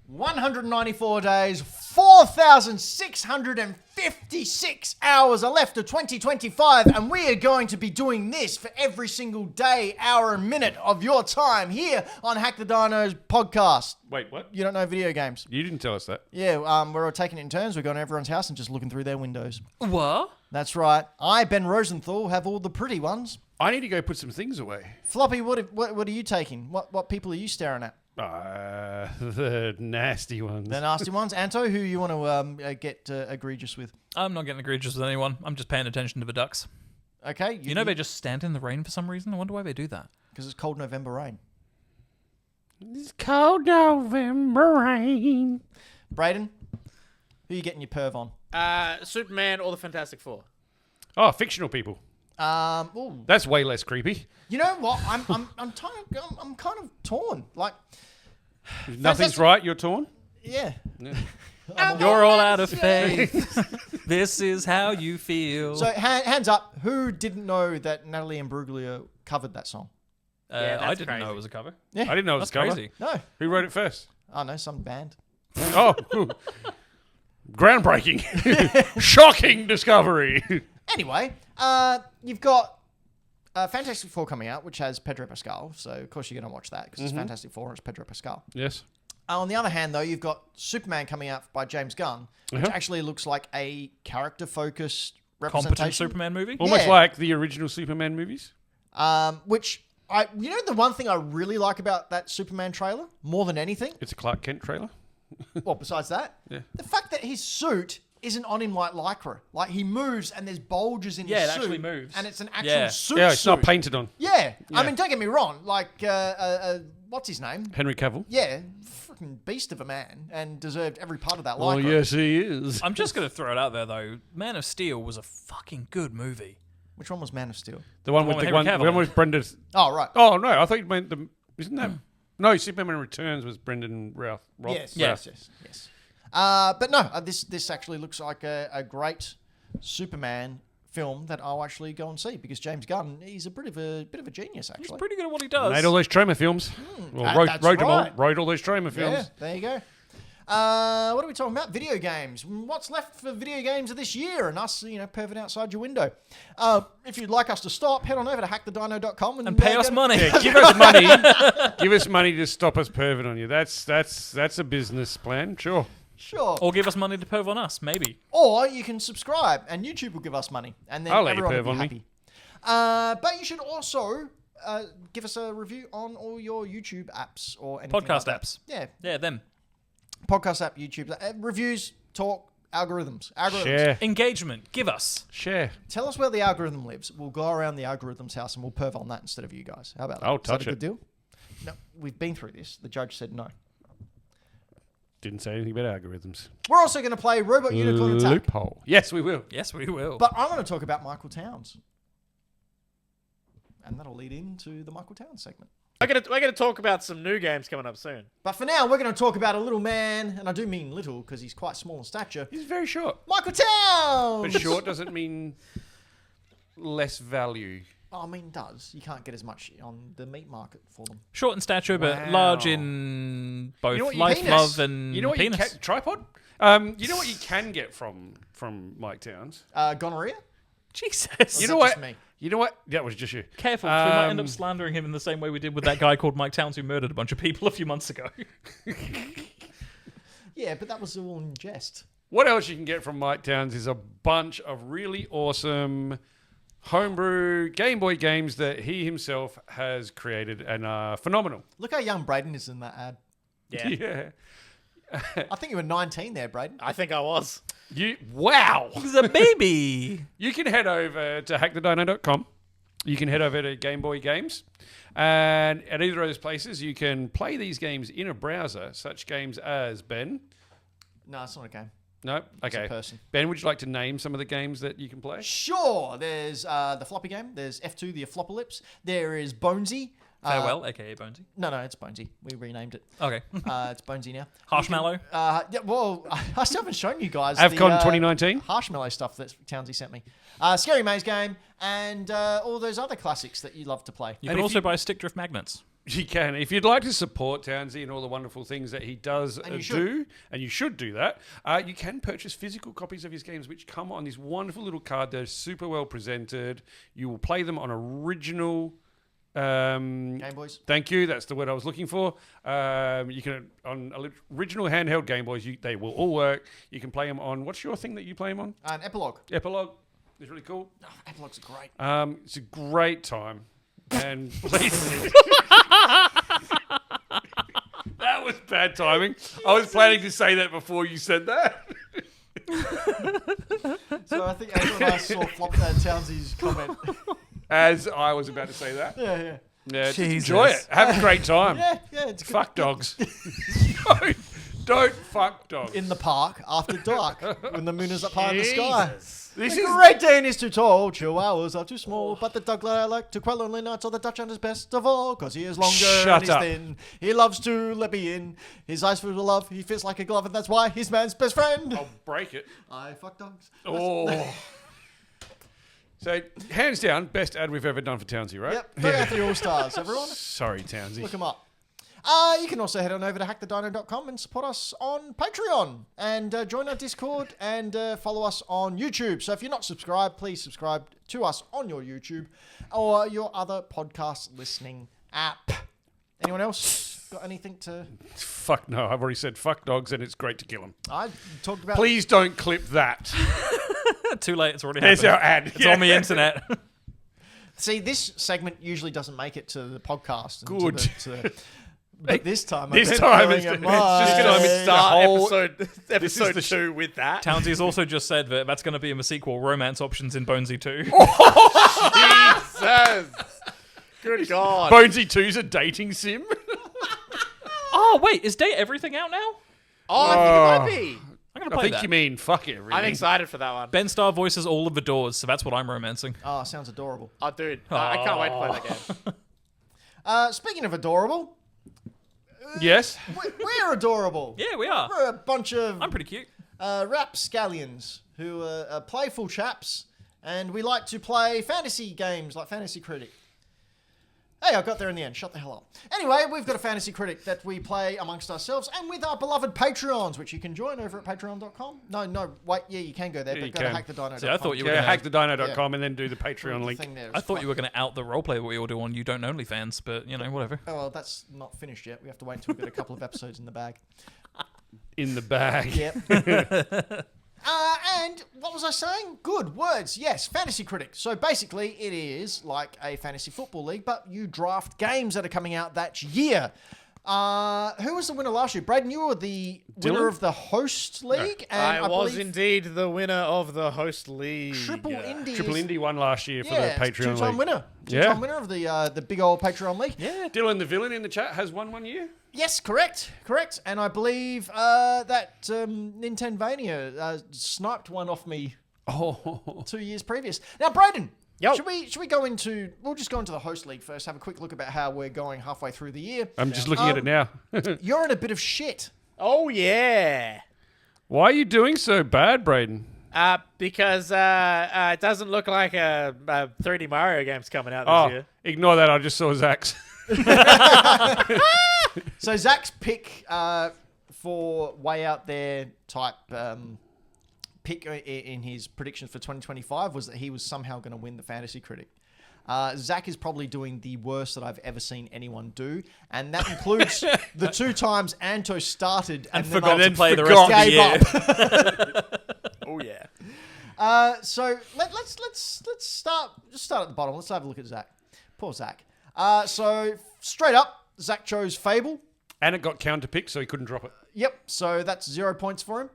194 days, 4,656 hours are left of 2025, and we are going to be doing this for every single day, hour, and minute of your time here on Hack the Dinos podcast. Wait, what? You don't know video games? You didn't tell us that. Yeah, we're all taking it in turns. We're going to everyone's house and just looking through their windows. What? That's right. I, Ben Rosenthal, have all the pretty ones. I need to go put some things away. Floppy, what are you taking? What people are you staring at? The nasty ones. The nasty ones. Anto, who you want to get egregious with? I'm not getting egregious with anyone. I'm just paying attention to the ducks. Okay. You know they just stand in the rain for some reason? I wonder why they do that. Because it's cold November rain. It's cold November rain. Brayden, who are you getting your perv on? Superman or the Fantastic Four. Oh, fictional people. Ooh. That's way less creepy. You know what? I'm kind of torn. Like, Nothing's right. You're torn. yeah. You're all out of faith. This is how you feel. So hands up, who didn't know that Natalie Imbruglia covered that song? Yeah, I that's didn't know crazy. it was a cover. Yeah. I didn't know it was That's cover. crazy. No. Who wrote it first? Oh no, some band. Oh, groundbreaking, shocking discovery. Anyway, you've got Fantastic Four coming out, which has Pedro Pascal. So of course you're going to watch that because it's Fantastic Four and it's Pedro Pascal. Yes. On the other hand, though, you've got Superman coming out by James Gunn, which actually looks like a character-focused representation. Competent Superman movie? Almost Yeah. like the original Superman movies. Which you know, the one thing I really like about that Superman trailer more than anything. It's a Clark Kent trailer. Well, besides that, the fact that his suit isn't on him like Lycra. Like he moves and there's bulges in his Yeah, suit. it actually moves. And it's an actual Yeah. suit. Yeah, it's not suit. painted on. Yeah. I mean, don't get me wrong. Like, what's his name? Henry Cavill. Yeah, freaking beast of a man and deserved every part of that Oh, Lycra. yes, he is. I'm just going to throw it out there, though. Man of Steel was a fucking good movie. Which one was Man of Steel? The one The with one the with one Henry Cavill. with Brendan. Oh, right. Oh no, I thought you meant the. Isn't that? No, Superman Returns was Brendan Routh. Yes. Routh. But no, this actually looks like a great Superman film that I'll actually go and see because James Gunn, he's a bit of a genius He's actually. pretty good at what he does. Made all those Troma films. Well, that's wrote them all. right. Wrote all those Troma Yeah, films. there you go. What are we talking about? Video games. What's left for video games of this year and us, perving outside your window? If you'd like us to stop, head on over to hackthedino.com and pay us money. Yeah, give us money. Give us money to stop us perving on you. That's a business plan. Sure. Sure. Or give us money to perv on us, maybe. Or you can subscribe and YouTube will give us money and then I'll let you everyone will perv be on happy. But you should also give us a review on all your YouTube apps or anything Podcast like that. apps. Yeah. Yeah, them. Podcast app, YouTube. Reviews, talk, algorithms. Share. Engagement. Give us. Share. Tell us where the algorithm lives. We'll go around the algorithm's house and we'll perv on that instead of you guys. How about that? I'll Is that touch a good it. deal? No, we've been through this. The judge said no. Didn't say anything about algorithms. We're also going to play Robot Unicorn Attack. Loophole. Yes, we will. Yes, we will. But I'm going to talk about Michael Towns. And that'll lead into the Michael Towns segment. We're gonna talk about some new games coming up soon. But for now, we're going to talk about a little man, and I do mean little because he's quite small in stature. He's very short. Michael Towns! But short doesn't mean less value. Oh, I mean, it does. You can't get as much on the meat market for them. Short in stature, but Wow. large in both You know what you- life, penis. love, and You know what penis. you can tripod? You know what you can get from Mike Towns? Gonorrhea? Jesus. Or You is know that what? just me? You know what? That was just you. Careful, 'cause we might end up slandering him in the same way we did with that guy called Mike Towns who murdered a bunch of people a few months ago. Yeah, but that was all in jest. What else you can get from Mike Towns is a bunch of really awesome homebrew Game Boy games that he himself has created and are phenomenal. Look how young Brayden is in that ad. Yeah. I think you were 19 there, Brayden. I think I was. Wow. He's a baby. You can head over to hackthedino.com. You can head over to Game Boy Games. And at either of those places, you can play these games in a browser, such games as Ben. No, it's not a game. No? It's a Okay. person. Ben, would you like to name some of the games that you can play? Sure. There's the floppy game. There's F2, the Aflopolypse. There is Bonesy. Farewell, aka Bonesy. No, it's Bonesy. We renamed it. Okay. It's Bonesy now. Harshmallow. Yeah, well, I still haven't shown you guys AvCon the 2019. Harshmallow stuff that Townsy sent me. Scary Maze game and all those other classics that you love to play. You And can if also you- buy stick drift magnets. You can. If you'd like to support Townsy and all the wonderful things that he does And you do, and you should do that, you can purchase physical copies of his games, which come on this wonderful little card. They're super well presented. You will play them on original... Game Boys. Thank you. That's the word I was looking for. You can on original handheld Game Boys. They will all work. You can play them on. What's your thing that you play them on? An Epilogue. Epilogue. It's really cool. Oh, Epilogues are great. It's a great time. And please. That was bad timing. I was planning to say that before you said that. So I think everyone else saw Townsy's comment. As I was about to say that. Yeah. Yeah, just Jesus. enjoy it. Have a great time. Yeah, it's good. Fuck dogs. Don't fuck dogs. In the park after dark when the moon is up high in the sky. This The is Great Dane is too tall, Chihuahuas are too small, but the dog I like to quell lonely nights or the Dachshund is best of all, cause he is longer Shut and he's up. thin. He loves to let me in. His eyes full of love, he fits like a glove, and that's why he's man's best friend. I'll break it. I fuck dogs. Oh. So, hands down, best ad we've ever done for Townsy, right? Yep, go Anthony All-Stars, everyone. Sorry, Townsy. Look him up. You can also head on over to hackthedino.com and support us on Patreon and join our Discord and follow us on YouTube. So if you're not subscribed, please subscribe to us on your YouTube or your other podcast listening app. Anyone else got anything to... Fuck no, I've already said fuck dogs and it's great to kill them. I talked about... Please don't clip that. Too late. It's already There's happened. our ad. It's on the internet. See, this segment usually doesn't make it to the podcast. and Good. But this time, This I've been time going it's at just gonna mine. Start whole- episode the 2 with that. Townsy's also just said that that's going to be a sequel, romance options in Bonesy 2. Jesus. Good God. Bonesy 2's a dating sim. Oh, wait. Is Date Everything out now? Oh, I think it might be. I'm going to I play think that. you mean fuck it. Really. I'm excited for that one. Ben Starr voices all of the doors, so that's what I'm romancing. Oh, sounds adorable. Oh, dude. I can't wait to play that game. Speaking of adorable, Yes. we're adorable. Yeah, we are. We're a bunch of I'm pretty cute. rapscallions who are playful chaps, and we like to play fantasy games like Fantasy Critic. Hey, I got there in the end. Shut the hell up. Anyway, we've got a Fantasy Critic that we play amongst ourselves and with our beloved Patreons, which you can join over at patreon.com. No, wait, yeah, you can go there, Yeah, but you go can. to hackthedino.com. See, I thought you were Yeah, gonna, hackthedino.com and then do the Patreon link. I thought you were going to out the roleplay that we all do on You Don't OnlyFans, but, you know, whatever. Oh, well, that's not finished yet. We have to wait until we get a couple of episodes in the bag. In the bag. Yep. And what was I saying? Good words. Yes, Fantasy Critic. So basically, it is like a fantasy football league, but you draft games that are coming out that year. Who was the winner last year? Brayden, you were the winner Dylan? of the host league. And I was believe indeed the winner of the host league. Triple Indy. Triple is- Indy won last year for Yeah, the it's Patreon two-time league. winner. Yeah. Two-time winner of the big old Patreon league. Yeah. Dylan the villain in the chat has won 1 year. Yes, correct. And I believe that Nintendvania sniped one off me Oh. 2 years previous. Now, Brayden, Yo. should we go into? We'll just go into the host league first. Have a quick look about how we're going halfway through the year. I'm just looking at it now. You're in a bit of shit. Oh, yeah. Why are you doing so bad, Brayden? Because it doesn't look like a 3D Mario game's coming out this Oh, year. ignore that. I just saw Zach's. So Zach's pick for way out there type pick in his predictions for 2025 was that he was somehow going to win the Fantasy Critic. Zach is probably doing the worst that I've ever seen anyone do, and that includes the 2 times Anto started and then Forgot to ultimately play the rest of the gave year. up. Oh, yeah. So let's start at the bottom. Let's have a look at Zach. Poor Zach. So straight up, Zach chose Fable. And it got counterpicked, so he couldn't drop it. Yep. So that's 0 points for him.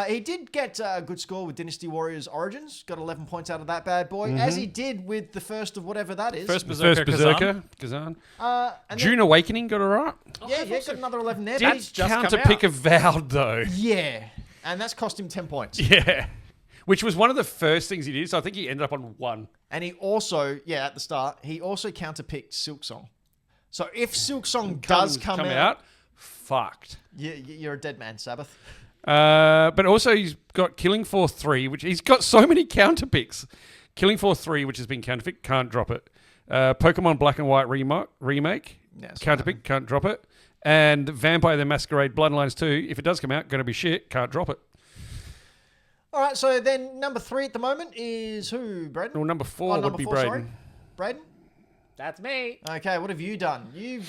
He did get a good score with Dynasty Warriors Origins. Got 11 points out of that bad boy, as he did with the first of whatever that is. First Berserker, Kazan. and then, June Awakening got alright. yeah, got another 11 there. Did but he's- just come counterpick out. Avowed, though. yeah, and that's cost him 10 points. Yeah. Which was one of the first things he did, so I think he ended up on 1. And he also, at the start, he also counterpicked Silksong. So if Silksong does come out, fucked. you're a dead man, Sabbath. But also he's got Killing Floor 3, which he's got so many counterpicks. Killing Floor 3, which has been counterpicked, can't drop it. Pokemon Black and White remake, Yeah, it's Counterpick, can't drop it. And Vampire the Masquerade Bloodlines 2, if it does come out, going to be shit, can't drop it. All right, so then number 3 at the moment is who, Brayden? Well, number 4 would number be 4, sorry. Brayden. Brayden? That's me. Okay, what have you done? You've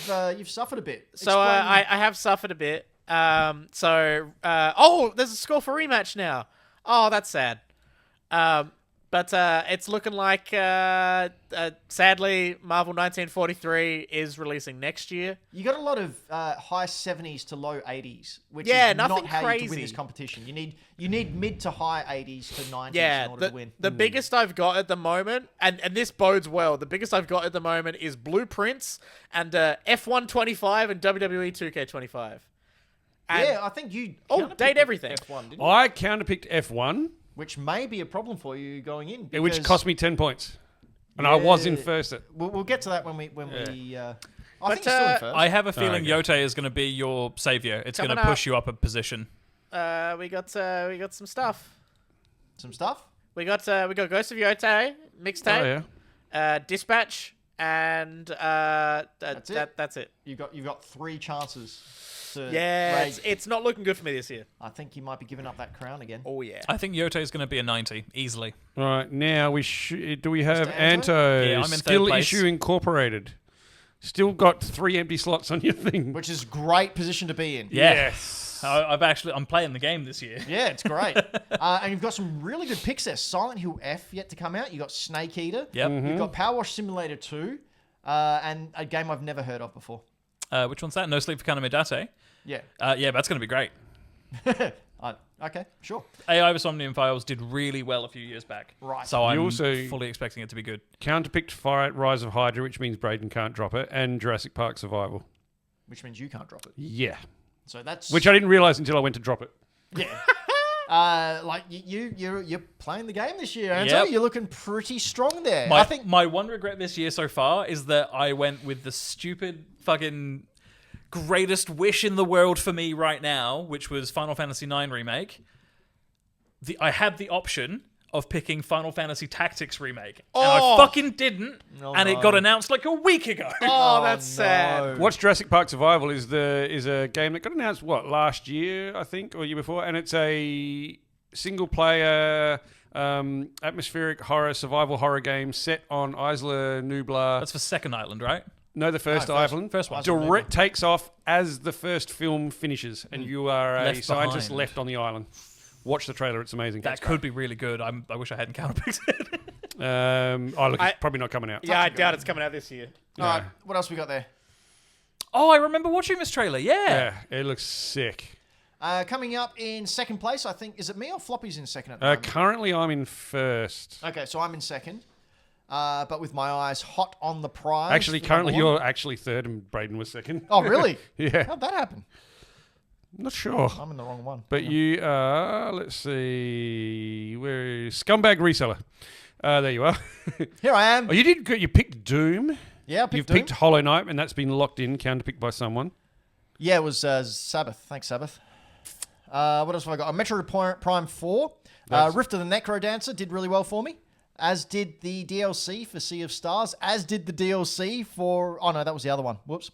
suffered a bit. So I have suffered a bit. Oh, there's a score for rematch now. Oh, that's sad. But it's looking like, sadly, Marvel 1943 is releasing next year. You got a lot of high 70s to low 80s, which Yeah, is not nothing how you crazy. to win this competition. You need mid to high 80s to 90s Yeah, in order to win. the biggest I've got at the moment, and this bodes well, the biggest I've got at the moment is Blueprints and F125 and WWE 2K25. And, Yeah, I think you... oh, counterpicked date everything. F1, didn't you? I counterpicked F1, Which may be a problem for you going in. which because- cost me 10 points. And I was in Yeah. first. We'll get to that when we... I But, think you're still in first. I have a feeling okay. Yote is going to be your savior. It's going Coming to up. push you up a position. We got some stuff. Some stuff? We got Ghost of Yote mixtape, Oh, yeah. Dispatch, and That's it? That's it. You've got 3 chances to Yeah, raise. it's not looking good for me this year. I think you might be giving up that crown again. Oh yeah. I think Yote is going to be a 90 easily. All right, now do we have Mr. Anto? Anto? Yeah, I'm in third Skill place. Issue Incorporated. Still got 3 empty slots on your thing. Which is a great position to be in. Yes. I'm playing the game this year. Yeah, it's great. And you've got some really good picks there. Silent Hill F yet to come out. You've got Snake Eater. Yep. You've got Power Wash Simulator 2. And a game I've never heard of before. Which one's that? No Sleep for Kanamidate. Yeah. Yeah, that's going to be great. Okay, sure. AI vs Omnium Files did really well a few years back. Right. So I'm also- fully expecting it to be good. Counterpicked Rise of Hydra, which means Brayden can't drop it, and Jurassic Park Survival. Which means you can't drop it. Yeah. So that's... Which I didn't realise until I went to drop it. Yeah. Like you're playing the game this year, Anto. Yep. You're looking pretty strong there. I think My one regret this year so far is that I went with the stupid fucking greatest wish in the world for me right now, which was Final Fantasy IX Remake. I had the option of picking Final Fantasy Tactics Remake, and I fucking didn't, and it got announced like a week ago. Oh, that's sad. Watch Jurassic Park Survival is a game that got announced last year, I think, or year before, and it's a single player atmospheric horror survival horror game set on Isla Nublar. That's for Second Island, right? No, the first island. First one. Direct takes off as the first film finishes, and you are a Left scientist behind. left on the island. Watch the trailer; it's amazing. That could be really good. I wish I hadn't counterpicked it. It's probably not coming out. Yeah, I doubt it's coming out this year. All right, what else we got there? Oh, I remember watching this trailer. Yeah, it looks sick. Coming up in second place, I think. Is it me or Floppy's in second at the moment? Currently, I'm in first. Okay, so I'm in second. But with my eyes hot on the prize. Actually, for currently number one. you're actually third, and Brayden was second. Oh, really? Yeah, How'd that happen? not sure. I'm in the wrong one. But you are, let's see, where is Scumbag Reseller? There you are. Here I am. Oh, you did good. You picked Doom. Yeah, I picked You've Doom. picked Hollow Knight, and that's been locked in, counterpicked by someone. Yeah, it was Sabbath. Thanks, Sabbath. What else have I got? Metroid Prime 4. Rift of the Necro Dancer did really well for me. As did the DLC for Sea of Stars. As did the DLC for... Oh, no, that was the other one. Whoops.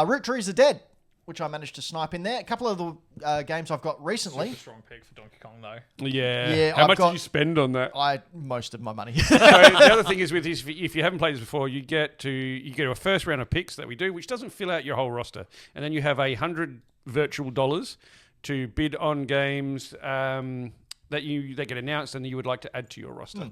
Root Trees are Dead, which I managed to snipe in there. A couple of the games I've got recently. Strong pick for Donkey Kong, though. Yeah. Yeah, How I've much got- did you spend on that? Most of my money. So the other thing is with this, if you haven't played this before, you get to a first round of picks that we do, which doesn't fill out your whole roster, and then you have $100 virtual dollars to bid on games that get announced and you would like to add to your roster.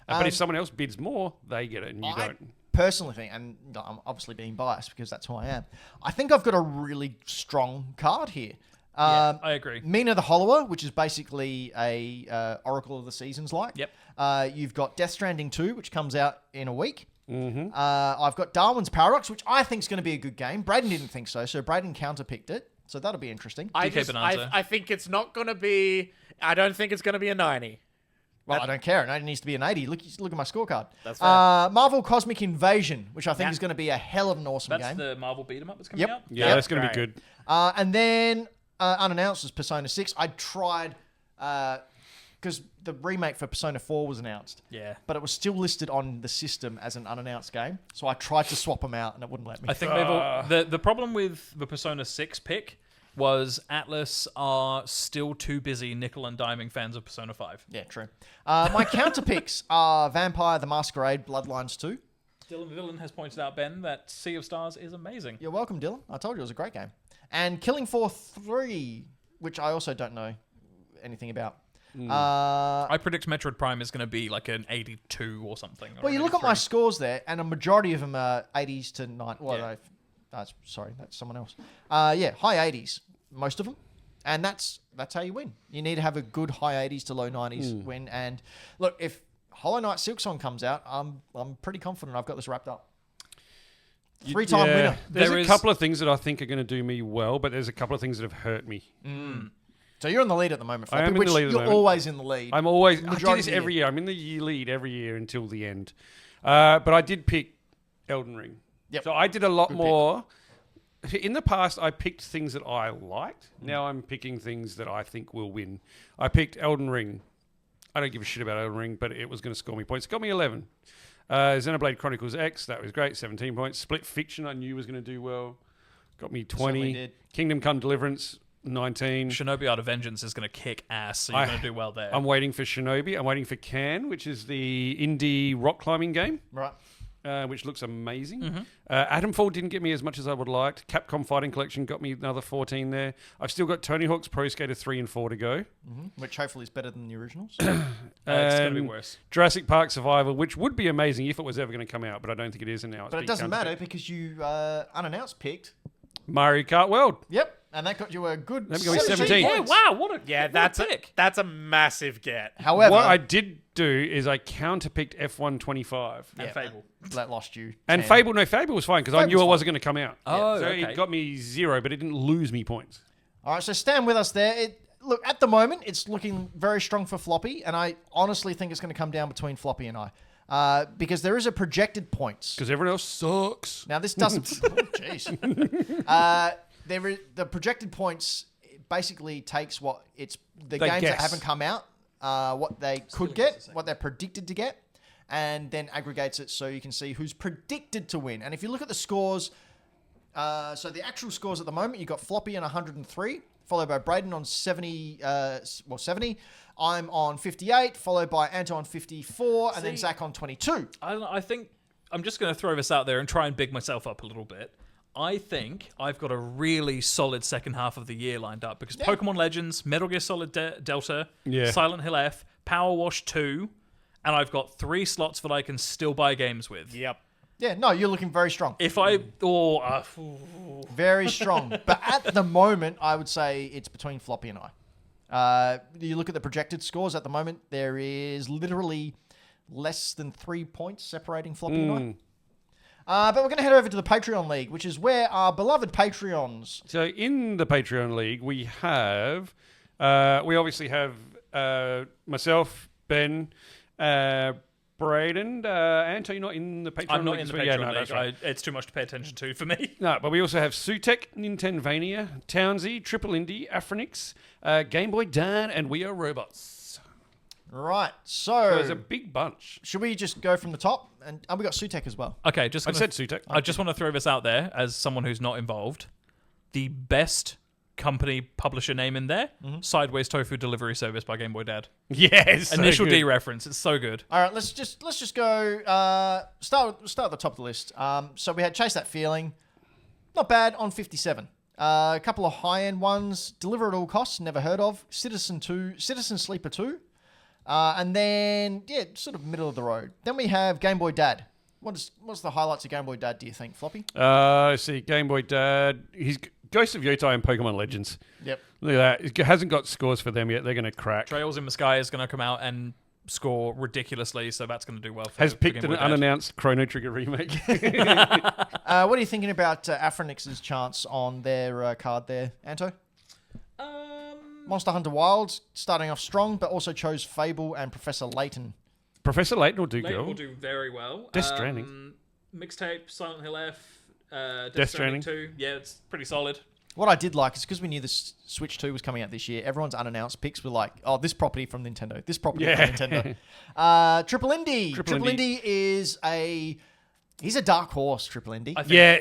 But if someone else bids more, they get it and you I don't. personally think, and I'm obviously being biased because that's who I am, I think I've got a really strong card here. Yeah, I agree. Mina the Hollower, which is basically a Oracle of the Seasons like. Yep. You've got Death Stranding 2, which comes out in a week. Mm-hmm. I've got Darwin's Paradox, which I think is going to be a good game. Brayden didn't think so Brayden counterpicked it. So that'll be interesting. I Bonanza. think it's not going to be... I don't think it's going to be a 90. Well, I don't care. It only needs to be an 80. Look at my scorecard. That's fair. Marvel Cosmic Invasion, which I think is going to be a hell of an awesome That's game. the Marvel beat 'em up that's coming Yep. out. Yeah, that's going to be great. good. And then unannounced was Persona 6. I tried because the remake for Persona 4 was announced. Yeah. But it was still listed on the system as an unannounced game. So I tried to swap them out and it wouldn't let me. I think the problem with the Persona 6 pick was Atlas are still too busy nickel and diming fans of Persona 5. Yeah, true. My counter picks are Vampire the Masquerade Bloodlines 2. Dylan Villain has pointed out, Ben, that Sea of Stars is amazing. You're welcome, Dylan. I told you it was a great game. And Killing Floor 3, which I also don't know anything about. I predict Metroid Prime is going to be like an 82 or something. Or Well, you an look at my 83. scores there, and a majority of them are 80s to 90s. Well, Yeah. sorry, that's someone else. Yeah, high 80s, most of them. And that's how you win. You need to have a good high 80s to low 90s win. And look, if Hollow Knight Silksong comes out, I'm pretty confident I've got this wrapped up. Three-time winner. There's There a is- couple of things that I think are going to do me well, but there's a couple of things that have hurt me. So you're in the lead at the moment, I Floppy, am in the which lead at the you're moment. always in the lead. I do Majority this of the every year. I'm in the lead every year until the end. But I did pick Elden Ring. Yep. So I did a lot Good more. In the past, I picked things that I liked. Now I'm picking things that I think will win. I picked Elden Ring. I don't give a shit about Elden Ring, but it was going to score me points. It got me 11. Xenoblade Chronicles X, that was great, 17 points. Split Fiction, I knew was going to do well. Got me 20. Certainly did. Kingdom Come Deliverance, 19. Shinobi Art of Vengeance is going to kick ass, so you're going to do well there. I'm waiting for Shinobi. I'm waiting for Can, which is the indie rock climbing game, Right. which looks amazing. Atomfall didn't get me as much as I would have liked. Capcom Fighting Collection got me another 14 there. I've still got Tony Hawk's Pro Skater 3 and 4 to go. Which hopefully is better than the originals. It's going to be And worse. Jurassic Park Survival, which would be amazing if it was ever going to come out, but I don't think it is, and now it's But it being doesn't matter counterpicked. because you unannounced picked. Mario Kart World. Yep. And that got you a good That got me 17. Yeah, points. wow, what a Yeah, what that's a pick. that's a massive get. However, What I did do is I counterpicked F125. And Yeah. Fable. that lost you. And 10. Fable was fine because I knew Fable's it wasn't going to come out. Oh, so okay. it got me 0, but it didn't lose me points. All right, so stand with us there. Look, at the moment, it's looking very strong for Floppy, and I honestly think it's going to come down between Floppy and I. Because there is a projected points. Because everyone else sucks. Now, this doesn't... oh, jeez. The projected points basically takes what it's... The They games guess. that haven't come out, what they could get, what they're predicted to get, and then aggregates it so you can see who's predicted to win. And if you look at the scores... so the actual scores at the moment, you've got Floppy on 103, followed by Brayden on 70. 70. I'm on 58, followed by Anto on 54, and then See- Zach on 22. I don't know, I think I'm just going to throw this out there and try and big myself up a little bit. I think I've got a really solid second half of the year lined up because Pokemon Legends, Metal Gear Solid Delta, Yeah. Silent Hill F, Power Wash 2, and I've got 3 slots that I can still buy games with. Yep. Yeah, no, you're looking very strong. If I Very strong. But at the moment, I would say it's between Floppy and I. You look at the projected scores at the moment, there is literally less than 3 points separating Floppy and I. But we're going to head over to the Patreon League, which is where our beloved Patreons... So in the Patreon League, we have... we obviously have myself, Ben... Brayden, Anto, you're not in the Patreon I'm not League in this the week? Patreon no, League, that's right. it's too much to pay attention to for me. No, but we also have Sutek, Nintenvania, Townsy, Triple Indie, Afronix, Game Boy Dan, and We Are Robots. Right, So there's so... a big bunch. Should we just go from the top? And we got Sutek as well. Okay, just I gonna, said Sutek. I just want to throw this out there as someone who's not involved. The best company publisher name in there, Sideways Tofu Delivery Service by Game Boy Dad. Yes. so Initial good. D reference. It's so good. All right, let's just go. Start at the top of the list. So we had Chase That Feeling, not bad on 57. A couple of high end ones. Deliver at All Costs, never heard of. Citizen Sleeper 2, and then sort of middle of the road. Then we have Game Boy Dad. What's the highlights of Game Boy Dad? Do you think, Floppy? Let's see, Game Boy Dad. He's Ghost of Yotai and Pokemon Legends. Yep. Look at that. It hasn't got scores for them yet. They're going to crack. Trails in the Sky is going to come out and score ridiculously, so that's going to do well for Has for picked Game an Boy Dad. unannounced Chrono Trigger remake. What are you thinking about Afronix's chance on their card there, Anto? Monster Hunter Wilds starting off strong, but also chose Fable and Professor Layton. Professor Layton will do Layton good. will do very well. Death Stranding. Mixtape, Silent Hill F, Death Stranding Stranding. 2. Yeah, it's pretty solid. What I did like is because we knew the Switch 2 was coming out this year, everyone's unannounced picks were like, oh, this property from Nintendo, this property from Nintendo. Triple Indy. Triple Indy is he's a dark horse, Triple Indy.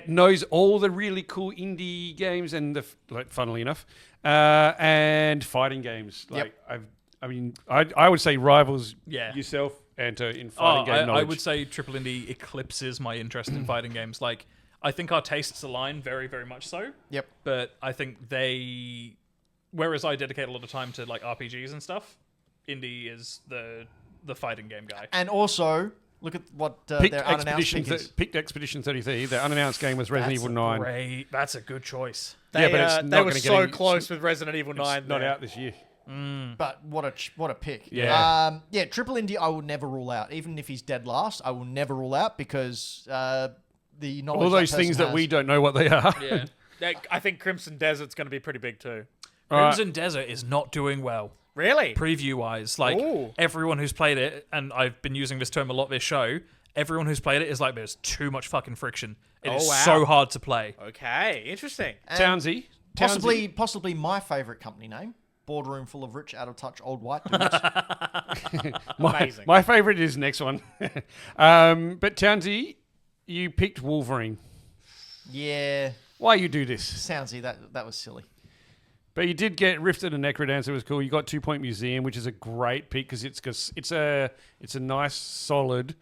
Knows all the really cool indie games and funnily enough, and fighting games. I would say rivals yourself, Anto, in fighting game knowledge. I would say Triple Indy eclipses my interest in fighting games. Like, I think our tastes align very, very much so. Yep. But I think whereas I dedicate a lot of time to like RPGs and stuff, Indy is the fighting game guy. And also, look at what their unannounced pick is. Picked Expedition 33. Their unannounced game was Resident Evil 9. Great. That's a good choice. They were get so close with Resident Evil 9. It's not out this year. But what a pick. Yeah. Triple Indy I will never rule out. Even if he's dead last, I will never rule out because the knowledge all those things that we don't know what they are. Yeah. I think Crimson Desert's going to be pretty big too. Crimson Desert is not doing well. Really? Preview-wise. Like, everyone who's played it, and I've been using this term a lot this show, everyone who's played it is like, there's too much fucking friction. It is so hard to play. Okay, interesting. Townsy. Possibly my favourite company name. Boardroom full of rich, out-of-touch old white dudes. Amazing. My favourite is next one. But Townsy, you picked Wolverine. Yeah. Why you do this? Soundsy, that was silly. But you did get Rifted and Necrodancer was cool. You got 2 Point Museum, which is a great pick because it's a nice solid.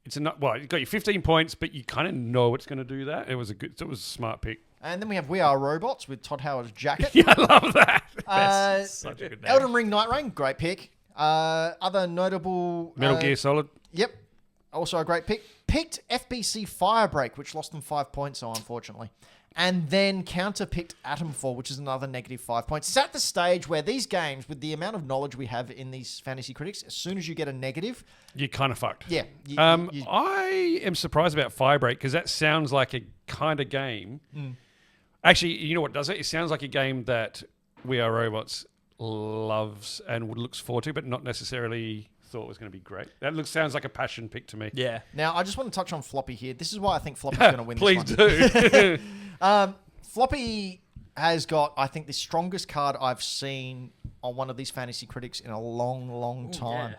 You got your 15 points, but you kind of know it's going to do that. It was a smart pick. And then we have We Are Robots with Todd Howard's jacket. Yeah, I love that. That's such a good name. Elden Ring Night Rain, great pick. Other notable Metal Gear Solid. Yep, also a great pick. Picked FBC Firebreak, which lost them 5 points, so unfortunately. And then counter-picked Atomfall, which is another negative 5 points. It's at the stage where these games, with the amount of knowledge we have in these fantasy critics, as soon as you get a negative... You're kind of fucked. Yeah. I am surprised about Firebreak because that sounds like a kind of game. Actually, you know what does it? It sounds like a game that We Are Robots loves and looks forward to, but not necessarily thought was going to be great. Sounds like a passion pick to me. Yeah. Now, I just want to touch on Floppy here. This is why I think Floppy's going to win Please this one. do. Floppy has got, I think, the strongest card I've seen on one of these fantasy critics in a long, long time.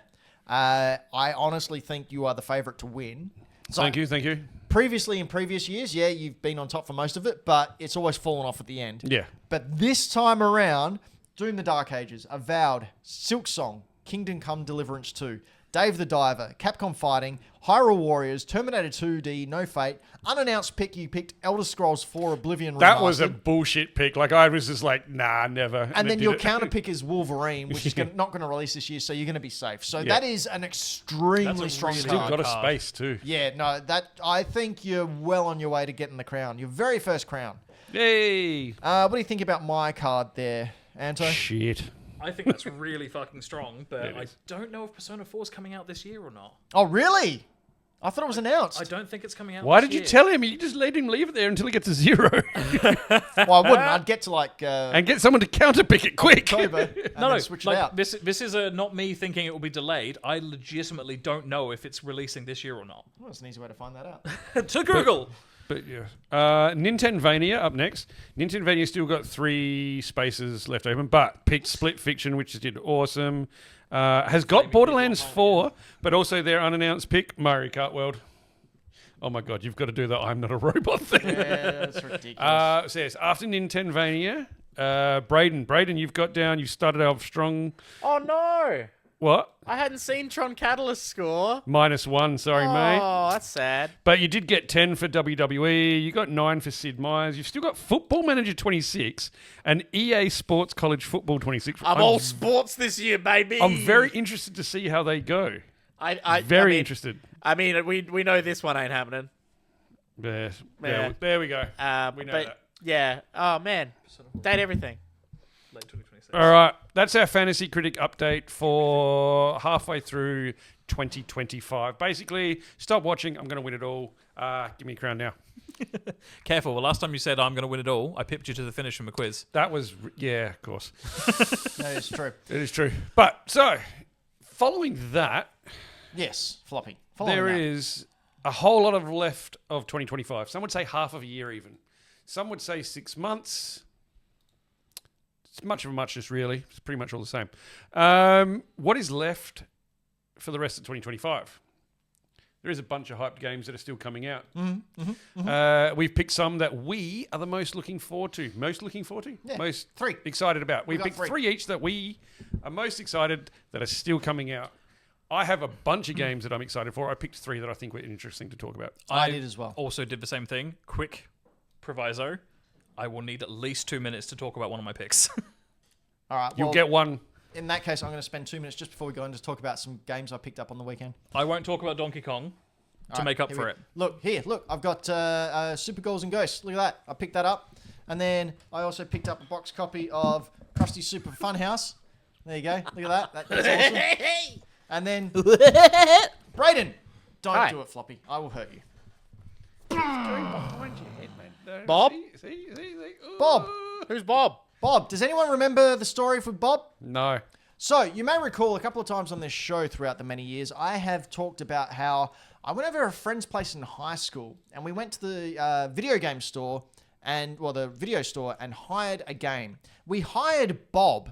I honestly think you are the favourite to win. So Thank you. Previously, in previous years, you've been on top for most of it, but it's always fallen off at the end. Yeah. But this time around, Doom the Dark Ages, Avowed, Silk Song, Kingdom Come Deliverance 2, Dave the Diver, Capcom Fighting, Hyrule Warriors, Terminator 2D, No Fate, unannounced pick, you picked Elder Scrolls 4 Oblivion Remastered. That was a bullshit pick. Like, I was just like, nah, never. And then your counter pick is Wolverine, which is not going to release this year, so you're going to be safe. So that is an extremely strong really Still card. got a space too. Yeah, no, I think you're well on your way to getting the crown. Your very first crown. Yay. What do you think about my card there, Anto? Shit. I think that's really fucking strong, but It I is. don't know if Persona 4 is coming out this year or not. Oh, really? I thought it was announced. I don't think it's coming out Why this did you year. tell him? You just let him leave it there until he gets to 0. Well, I wouldn't. I'd get to like And get someone to counter pick it quick. October and No, then switch it out. This is not me thinking it will be delayed. I legitimately don't know if it's releasing this year or not. Well, that's an easy way to find that out. To Google. But yeah. Nintendvania up next. Nintendvania still got 3 spaces left open, but picked Split Fiction, which did awesome. Has got Borderlands 4, but also their unannounced pick, Mario Kart World. Oh my god, you've got to do the I'm not a robot thing. Yeah, that's ridiculous. So yes, after Nintendvania, Brayden, you've started off strong. Oh no! What? I hadn't seen Tron Catalyst score. -1, sorry, mate. Oh, that's sad. But you did get 10 for WWE. You got 9 for Sid Meier's. You've still got Football Manager 26 and EA Sports College Football 26. I'm all sports this year, baby. I'm very interested to see how they go. Very Interested. I mean, we know this one ain't happening. Yeah, Yeah. there we go. We know but that. yeah. Oh man, date everything. Late 2026. All right, that's our Fantasy Critic update for halfway through 2025. Basically, stop watching. I'm going to win it all. Give me a crown now. Careful. Well, last time you said I'm going to win it all, I pipped you to the finish from a quiz. That was, yeah, of course. That is true. It is true. But, so, following that, Yes, Floppy. there is a whole lot of left of 2025. Some would say half of a year even. Some would say 6 months. It's much of a muchness, really. It's pretty much all the same. What is left for the rest of 2025? There is a bunch of hyped games that are still coming out. We've picked some that we are the most looking forward to. Yeah, most 3 excited about. We've got picked 3. 3 each that we are most excited that are still coming out. I have a bunch of games that I'm excited for. I picked 3 that I think were interesting to talk about. I did as well. Also did the same thing. Quick proviso. I will need at least 2 minutes to talk about one of my picks. All right. You'll Well, get one. in that case, I'm going to spend 2 minutes just before we go and just talk about some games I picked up on the weekend. I won't talk about Donkey Kong to All make right, up for it. Look. I've got Super Goals and Ghosts. Look at that. I picked that up. And then I also picked up a box copy of Krusty Super Funhouse. There you go. Look at that. That's awesome. And then, Brayden, don't Hi. do it, Floppy. I will hurt you. Behind your head, man. Bob? See? Ooh. Bob. Who's Bob? Bob, does anyone remember the story for Bob? No. So, you may recall a couple of times on this show throughout the many years, I have talked about how I went over to a friend's place in high school and we went to the video game store the video store and hired a game. We hired Bob.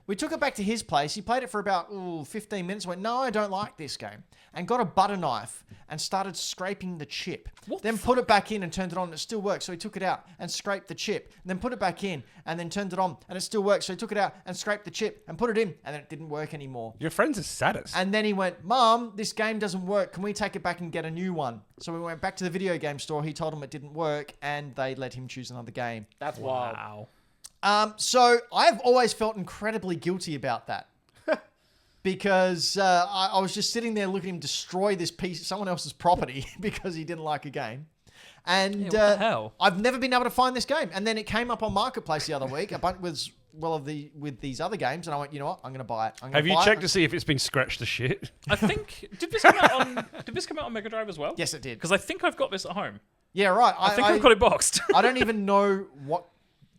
We took it back to his place. He played it for about 15 minutes. Went, no, I don't like this game. And got a butter knife and started scraping the chip. Then put it back in and turned it on and it still worked. So he took it out and scraped the chip. And then put it back in and then turned it on and it still worked. So he took it out and scraped the chip and put it in and then it didn't work anymore. Your friend's a sadist. And then he went, Mum, this game doesn't work. Can we take it back and get a new one? So we went back to the video game store. He told him it didn't work and they let him choose another game. That's wild. Wow. So I've always felt incredibly guilty about that. Because I was just sitting there looking at him destroy this piece, someone else's property, because he didn't like a game. And Yeah, what the hell? I've never been able to find this game. And then it came up on Marketplace the other week, with these other games, and I went, you know what, I'm going to buy it. Have you checked to see if it's been scratched to shit? I think did this come out on Mega Drive as well? Yes, it did. Because I think I've got this at home. Yeah, right. I think I've got it boxed. I don't even know what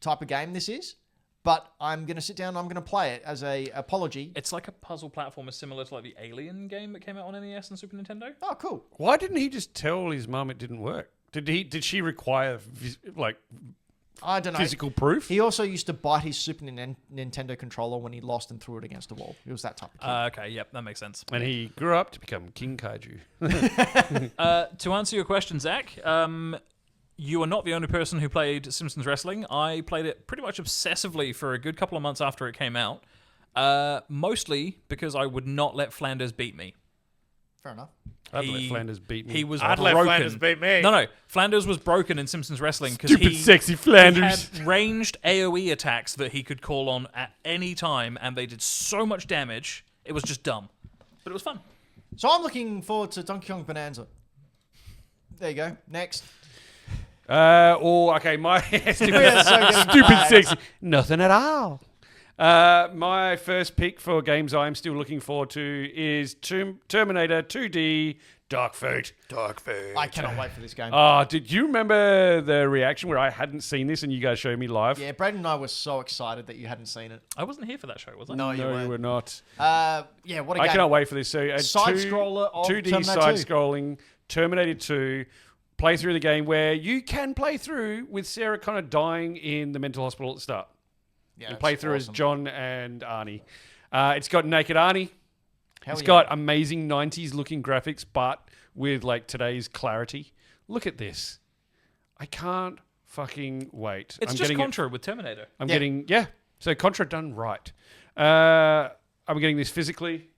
type of game this is, but I'm going to sit down and I'm going to play it as a apology. It's like a puzzle platformer similar to like the Alien game that came out on NES and Super Nintendo. Oh, cool. Why didn't he just tell his mum it didn't work? Did she require I don't know. physical proof? He also used to bite his Super Nintendo controller when he lost and threw it against a wall. He was that type of kid. Okay, yep, that makes sense. And he grew up to become King Kaiju. To answer your question, Zach, you are not the only person who played Simpsons Wrestling. I played it pretty much obsessively for a good couple of months after it came out. Mostly because I would not let Flanders beat me. Fair enough. I'd let Flanders beat me. He was I'd broken. let Flanders beat me. No. Flanders was broken in Simpsons Wrestling because Stupid sexy Flanders. He had ranged AoE attacks that he could call on at any time, and they did so much damage. It was just dumb. But it was fun. So I'm looking forward to Donkey Kong Bonanza. There you go. Next. Okay, my stupid sexy. Nothing at all. My first pick for games I'm still looking forward to is Terminator 2D Dark Fate. I cannot wait for this game. Oh, did you remember the reaction where I hadn't seen this and you guys showed me live? Yeah, Brayden and I were so excited that you hadn't seen it. I wasn't here for that show, was I? No, you No, weren't. you were not. Yeah, what a I game. cannot wait for this. So, Side-scroller of 2D Terminator 2. side-scrolling Terminator 2 play through the game where you can play through with Sarah Connor dying in the mental hospital at the start. Yeah, And it's play through awesome. as John and Arnie. It's got naked Arnie. Hell It's yeah. got amazing 90s looking graphics, but with like today's clarity. Look at this. I can't fucking wait. It's just Contra with Terminator. I'm Yeah. getting, yeah. So Contra done right. I'm getting this physically.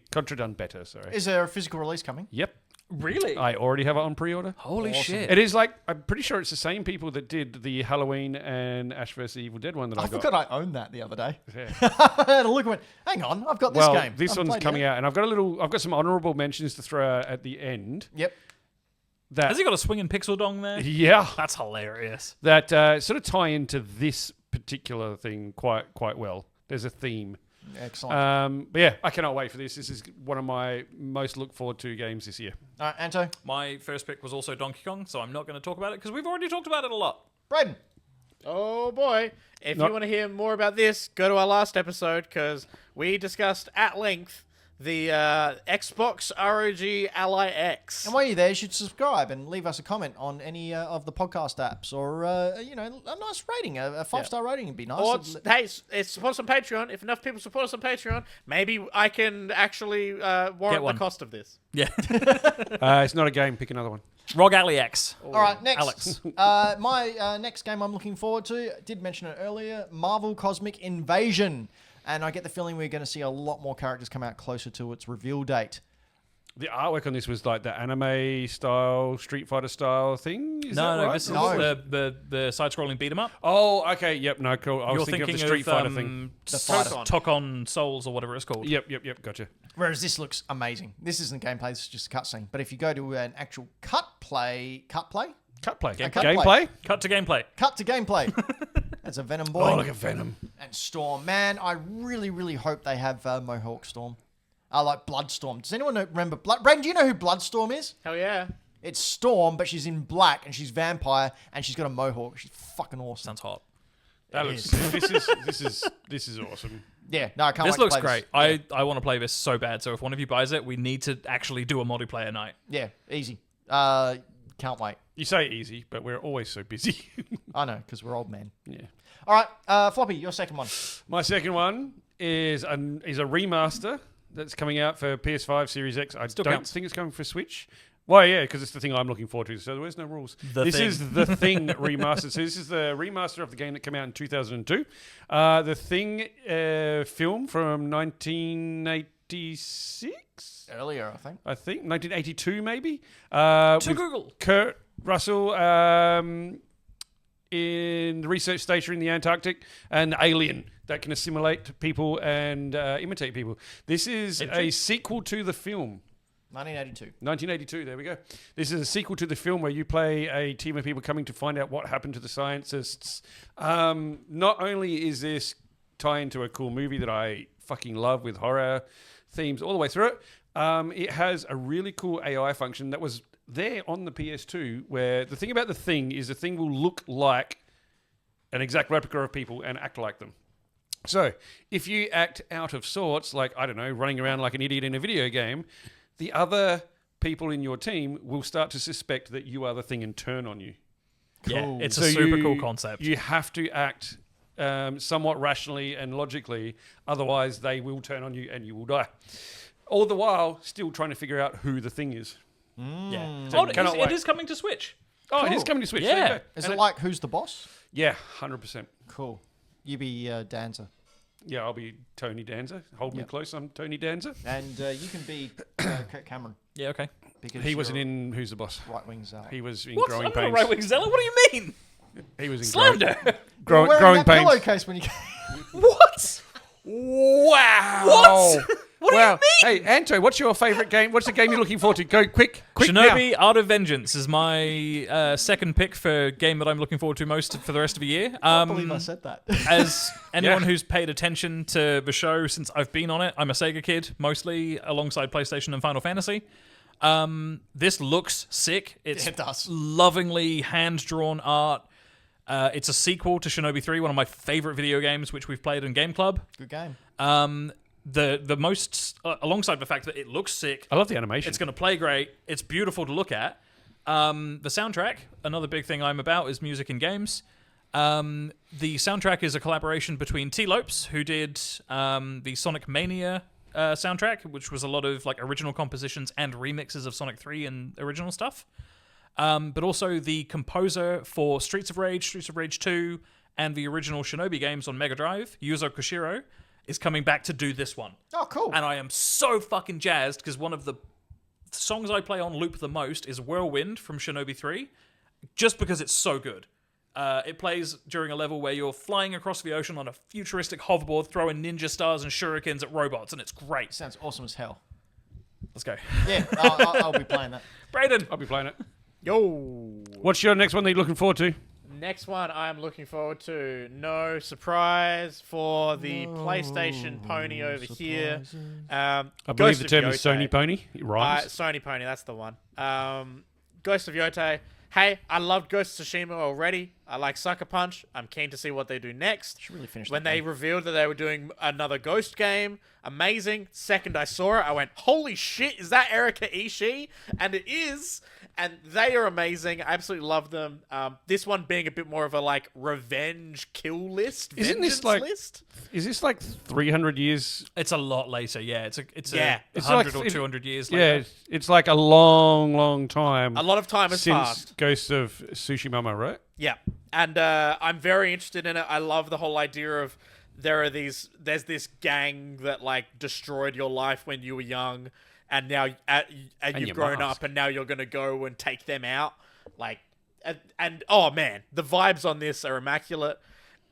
Contra done better, sorry. Is there a physical release coming? Yep. Really? I already have it on pre-order. Holy shit. It is like, I'm pretty sure it's the same people that did the Halloween and Ash vs. Evil Dead one that I I got. forgot I owned that the other day. Yeah. I had a look and went, hang on, I've got this Well, game. this I've one's played coming it. out, and I've got some honourable mentions to throw out at the end. Yep. That Has he got a swinging pixel dong there? yeah, That's hilarious. that sort of tie into this particular thing quite well. There's a theme. Excellent. But yeah, I cannot wait for this. This is one of my most look forward to games this year. All right, Anto. My first pick was also Donkey Kong, so I'm not going to talk about it because we've already talked about it a lot. Brayden. Oh boy. If you want to hear more about this, go to our last episode because we discussed at length the Xbox ROG Ally X. And while you're there, you should subscribe and leave us a comment on any of the podcast apps, or a nice rating, a 5-star rating would be nice. Or hey, it's support us on Patreon. If enough people support us on Patreon, maybe I can actually warrant the cost of this. Yeah. It's not a game. Pick another one. ROG Ally X. All right, next. Alex. My next game I'm looking forward to, did mention it earlier, Marvel Cosmic Invasion. And I get the feeling we're going to see a lot more characters come out closer to its reveal date. The artwork on this was like the anime style, Street Fighter style thing. Is that No, right? this is No. the side-scrolling beat 'em up. Oh, okay. Yep. No, cool. I was You're thinking thinking of the Street Fighter thing. The fighter. Tokon. Tokon Souls or whatever it's called. Yep. Gotcha. Whereas this looks amazing. This isn't gameplay, this is just a cutscene. But if you go to an actual cut play? Cut play. cut Gameplay. play. Cut to gameplay. Cut to gameplay. That's a Venom boy. Oh, look at Venom. And Storm. Man, I really, really hope they have Mohawk Storm. I like Bloodstorm. Does anyone remember Brayden, do you know who Bloodstorm is? Hell yeah. It's Storm, but she's in black and she's vampire and she's got a mohawk. She's fucking awesome. Sounds hot. That looks. This is awesome. Yeah, no, I can't This wait to looks play great. this. I want to play this so bad. So if one of you buys it, we need to actually do a multiplayer night. Yeah, easy. Can't wait. You say easy, but we're always so busy. I know, because we're old men. Yeah. All right, Floppy, your second one. My second one is a remaster that's coming out for PS5 Series X. I don't counts. think it's coming for Switch. Well, yeah, because it's the thing I'm looking forward to. So there's no rules. This Thing. is The Thing remastered. So this is the remaster of the game that came out in 2002. The Thing film from 1986? Earlier, I think. I think 1982 maybe. To with Google. Kurt Russell in the research station in the Antarctic, and alien that can assimilate people and imitate people. This is a sequel to the film. 1982. 1982, there we go. This is a sequel to the film where you play a team of people coming to find out what happened to the scientists. Not only is this tie into a cool movie that I fucking love with horror themes all the way through it, it has a really cool AI function that was there on the PS2, where the thing about the Thing is the Thing will look like an exact replica of people and act like them. So if you act out of sorts, like, I don't know, running around like an idiot in a video game, the other people in your team will start to suspect that you are the Thing and turn on you. Yeah, it's So a super cool concept. You have to act somewhat rationally and logically, otherwise they will turn on you and you will die. All the while, still trying to figure out who the Thing is. Yeah. So Oh, it is coming to Switch. Oh, it Cool. is coming to Switch. Yeah. There you go. Is And it like Who's the Boss? Yeah, 100%. Cool. You be Dancer. Yeah, I'll be Tony Danza. Hold me Yep. close, I'm Tony Danza. And you can be Kirk Cameron. Yeah, okay. Because He wasn't you're in Who's the Boss. Right Wing's out. He was in What? Growing I'm not a Pains. right wing zealot. What do you mean? He was in Slander. Growing Wearing Growing that Pains. pillowcase when you. What? Wow. What? What Wow. do you mean? Hey, Anto, what's your favourite game? What's the game you're looking forward to? Go quick Shinobi Art of Vengeance is my second pick for game that I'm looking forward to most for the rest of the year. I believe I said that. As anyone Yeah. who's paid attention to the show since I've been on it, I'm a Sega kid, mostly alongside PlayStation and Final Fantasy. This looks sick. It's It does. lovingly hand-drawn art. It's a sequel to Shinobi 3, one of my favorite video games, which we've played in Game Club. Good game. The most, alongside the fact that it looks sick, I love the animation. it's going to play great, it's beautiful to look at. The soundtrack, another big thing I'm about is music in games. The soundtrack is a collaboration between T. Lopes, who did the Sonic Mania soundtrack, which was a lot of like original compositions and remixes of Sonic 3 and original stuff. But also the composer for Streets of Rage 2, and the original Shinobi games on Mega Drive, Yuzo Koshiro, is coming back to do this one. Oh, cool. And I am so fucking jazzed because one of the songs I play on loop the most is Whirlwind from Shinobi 3, just because it's so good. It plays during a level where you're flying across the ocean on a futuristic hoverboard, throwing ninja stars and shurikens at robots, and it's great. Sounds awesome as hell. Let's go. Yeah, I'll be playing that. Brayden! I'll be playing it. Yo. What's your next one that you're looking forward to? Next one I'm looking forward to. No surprise for the PlayStation pony over here. I believe the term is Sony Pony. It rhymes. Sony Pony, that's the one. Ghost of Yotei. hey, I loved Ghost of Tsushima already. I like Sucker Punch. I'm keen to see what they do next. Should really finish When that they game. revealed that they were doing another Ghost game, amazing. Second I saw it, I went, holy shit, is that Erika Ishii? And it is. And they are amazing. I absolutely love them. This one being a bit more of a like revenge kill list. Isn't this vengeance like- list? Is this like 300 years? It's a lot later. Yeah, it's Yeah. a It's like 100 or 200 years Yeah, later. it's like a long time. A lot of time has since passed. Ghost of Tsushima, right? Yeah, and I'm very interested in it. I love the whole idea of there's this gang that like destroyed your life when you were young, and now and you've your grown mask. up, and now you're gonna go and take them out. Like, and oh man, the vibes on this are immaculate.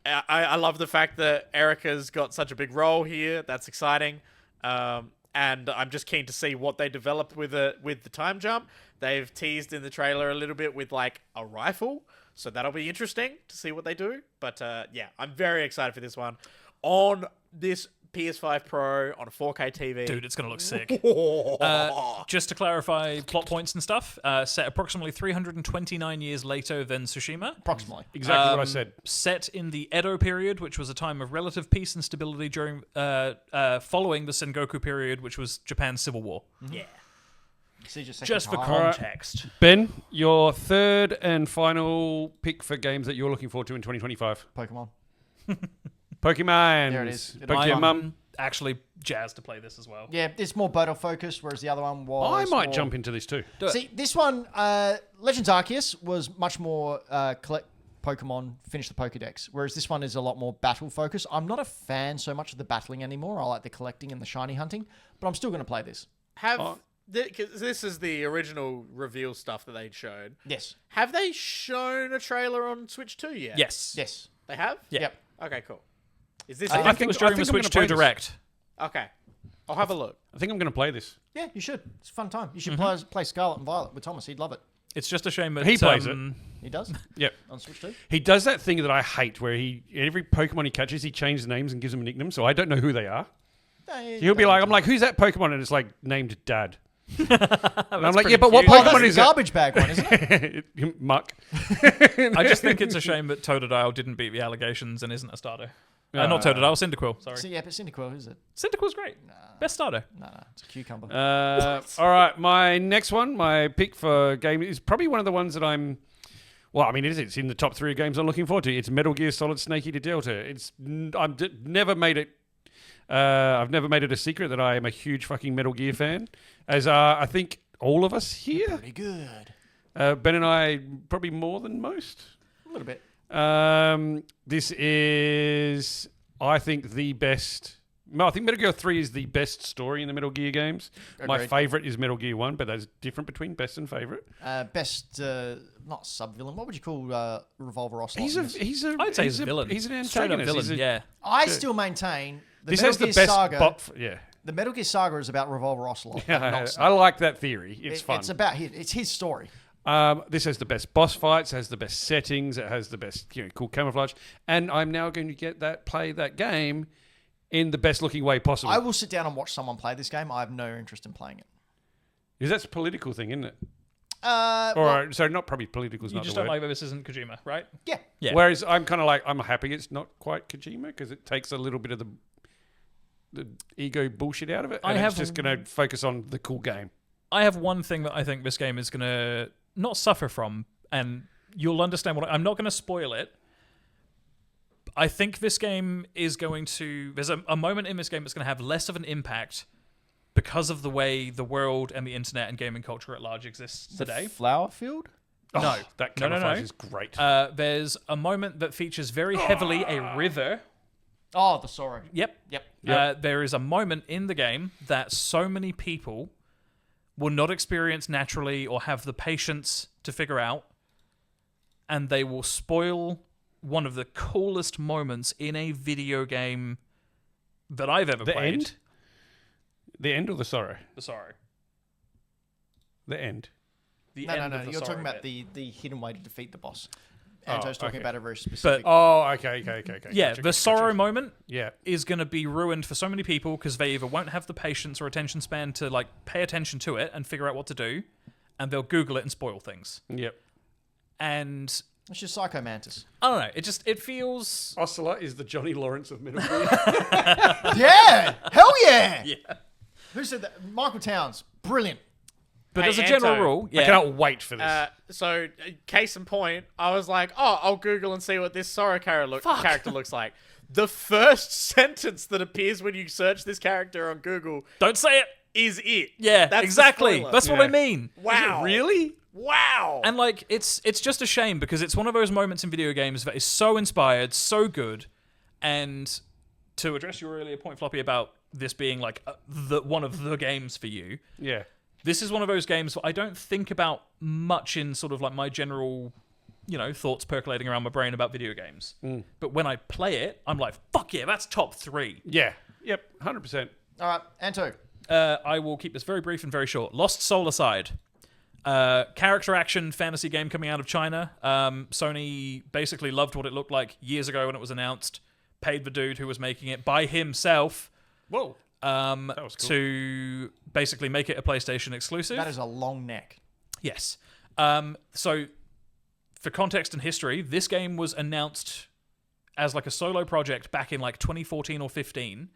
I love the fact that Erica's got such a big role here. That's exciting. And I'm just keen to see what they develop with the time jump. They've teased in the trailer a little bit with like a rifle, so that'll be interesting to see what they do. But yeah, I'm very excited for this one on this PS5 Pro on a 4K TV. Dude, it's gonna look sick. Just to clarify plot points and stuff, set approximately 329 years later than Tsushima. Approximately. Exactly what I said. Set in the Edo period, which was a time of relative peace and stability during following the Sengoku period, which was Japan's civil war. Yeah. Just for Alright. context. Ben, your third and final pick for games that you're looking forward to in 2025. Pokemon. Pokemon. There it is. Pokemon. I'm actually jazzed to play this as well. Yeah, it's more battle focused, whereas the other one was. I might more- jump into this too. See, this one, Legends Arceus was much more collect Pokemon, finish the Pokedex, whereas this one is a lot more battle focused. I'm not a fan so much of the battling anymore. I like the collecting and the shiny hunting, but I'm still going to play this. Because this is the original reveal stuff that they'd showed. Yes. Have they shown a trailer on Switch 2 yet? Yes. Yes. They have? Yeah. Yep. Okay, cool. Is this I it? think it was during the I'm Switch gonna play 2 this. Direct. Okay. I'll have a look. I think I'm going to play this. Yeah, you should. It's a fun time. You should Mm-hmm. play Scarlet and Violet with Thomas. He'd love it. It's just a shame that He plays it. He does Yep. on Switch 2. He does that thing that I hate where every Pokemon he catches, he changes names and gives them a nickname, so I don't know who they are. He'll be like, I'm like, who's that Pokemon? And it's like, named Dad. And I'm like, yeah, but what cute. Oh, that's Pokemon the is it? garbage bag one, isn't it? Muck. I just think it's a shame that Totodile didn't beat the allegations and isn't a starter. Not Totodile, Cyndaquil. Sorry. So, yeah, but Cyndaquil, who's it? Cyndaquil's great. Best starter. No, it's a cucumber. All right, my next one, my pick for game is probably one of the ones that well, I mean, it's in the top 3 of games I'm looking forward to. It's Metal Gear Solid Snake Eater Delta. Never made it. I've never made it a secret that I am a huge fucking Metal Gear fan, as I think all of us here. Pretty good. Ben and I probably more than most. A little bit. This is, I think, the best. No, I think Metal Gear 3 is the best story in the Metal Gear games. My Agreed. favourite is Metal Gear 1, but that's different between best and favourite. Best, not sub-villain. What would you call Revolver Ocelot? He's in a this? he's a I'd say he's he's a villain. He's an Straight up antagonist. villain, yeah. I still maintain the This Metal has the Gear best Saga. yeah. The Metal Gear Saga is about Revolver Ocelot. not I Snake. like that theory. It's fun. It's about it's his story. This has the best boss fights, has the best settings, it has the best cool camouflage, and I'm now going to play that game in the best looking way possible. I will sit down and watch someone play this game. I have no interest in playing it. Because that's a political thing, isn't it? Well, So not probably political is You not just the don't word. like that this isn't Kojima, right? yeah. Yeah. Whereas I'm kind of like, I'm happy it's not quite Kojima because it takes a little bit of the ego bullshit out of it. I And have- it's just going to focus on the cool game. I have one thing that I think this game is going to not suffer from, and you'll understand what I'm not going to spoil it. I think this game is going to... There's a moment in this game that's going to have less of an impact because of the way the world and the internet and gaming culture at large exists today. Flower Field? Oh, No. that No, no, camouflage no. is great. There's a moment that features very heavily a river. Oh, the Sorrow. Yep. Yep. There is a moment in the game that so many people will not experience naturally or have the patience to figure out, and they will spoil one of the coolest moments in a video game that I've ever The played. end? The end or the sorrow? Sorry. The end. The No, end of the You're talking sorry about bit. the hidden way to defeat the boss. Anto's talking okay. about a very specific... Oh, okay. Yeah, Gotcha, the sorrow gotcha. moment Yeah. is going to be ruined for so many people because they either won't have the patience or attention span to like pay attention to it and figure out what to do, and they'll Google it and spoil things. Yep. And It's your Psycho Mantis. I don't know. It feels. Ocelot is the Johnny Lawrence of Metal Gear. Yeah! Hell yeah! Yeah. Who said that? Michael Towns. Brilliant. But Hey, as a general Anto, rule, I cannot wait for this. So, case in point, I was like, oh, I'll Google and see what this Sora character looks like. The first sentence that appears when you search this character on Google don't say it. is it. Yeah, That's the exactly. spoiler. That's what Yeah. I mean. Wow. Really? Wow. And like, it's just a shame because it's one of those moments in video games that is so inspired, so good, and to address your earlier point, Floppy, about this being like one of the games for you. Yeah. This is one of those games that I don't think about much in sort of like my general, thoughts percolating around my brain about video games. But when I play it, I'm like, fuck yeah, that's top 3. Yeah. Yep. 100%. All right, Anto. I will keep this very brief and very short. Lost Soul aside. Character action fantasy game coming out of China. Sony basically loved what it looked like years ago when it was announced. Paid the dude who was making it by himself. Whoa. That was cool. To basically make it a PlayStation exclusive. That is a long neck. Yes. So, for context and history, this game was announced as like a solo project back in like 2014 or 15,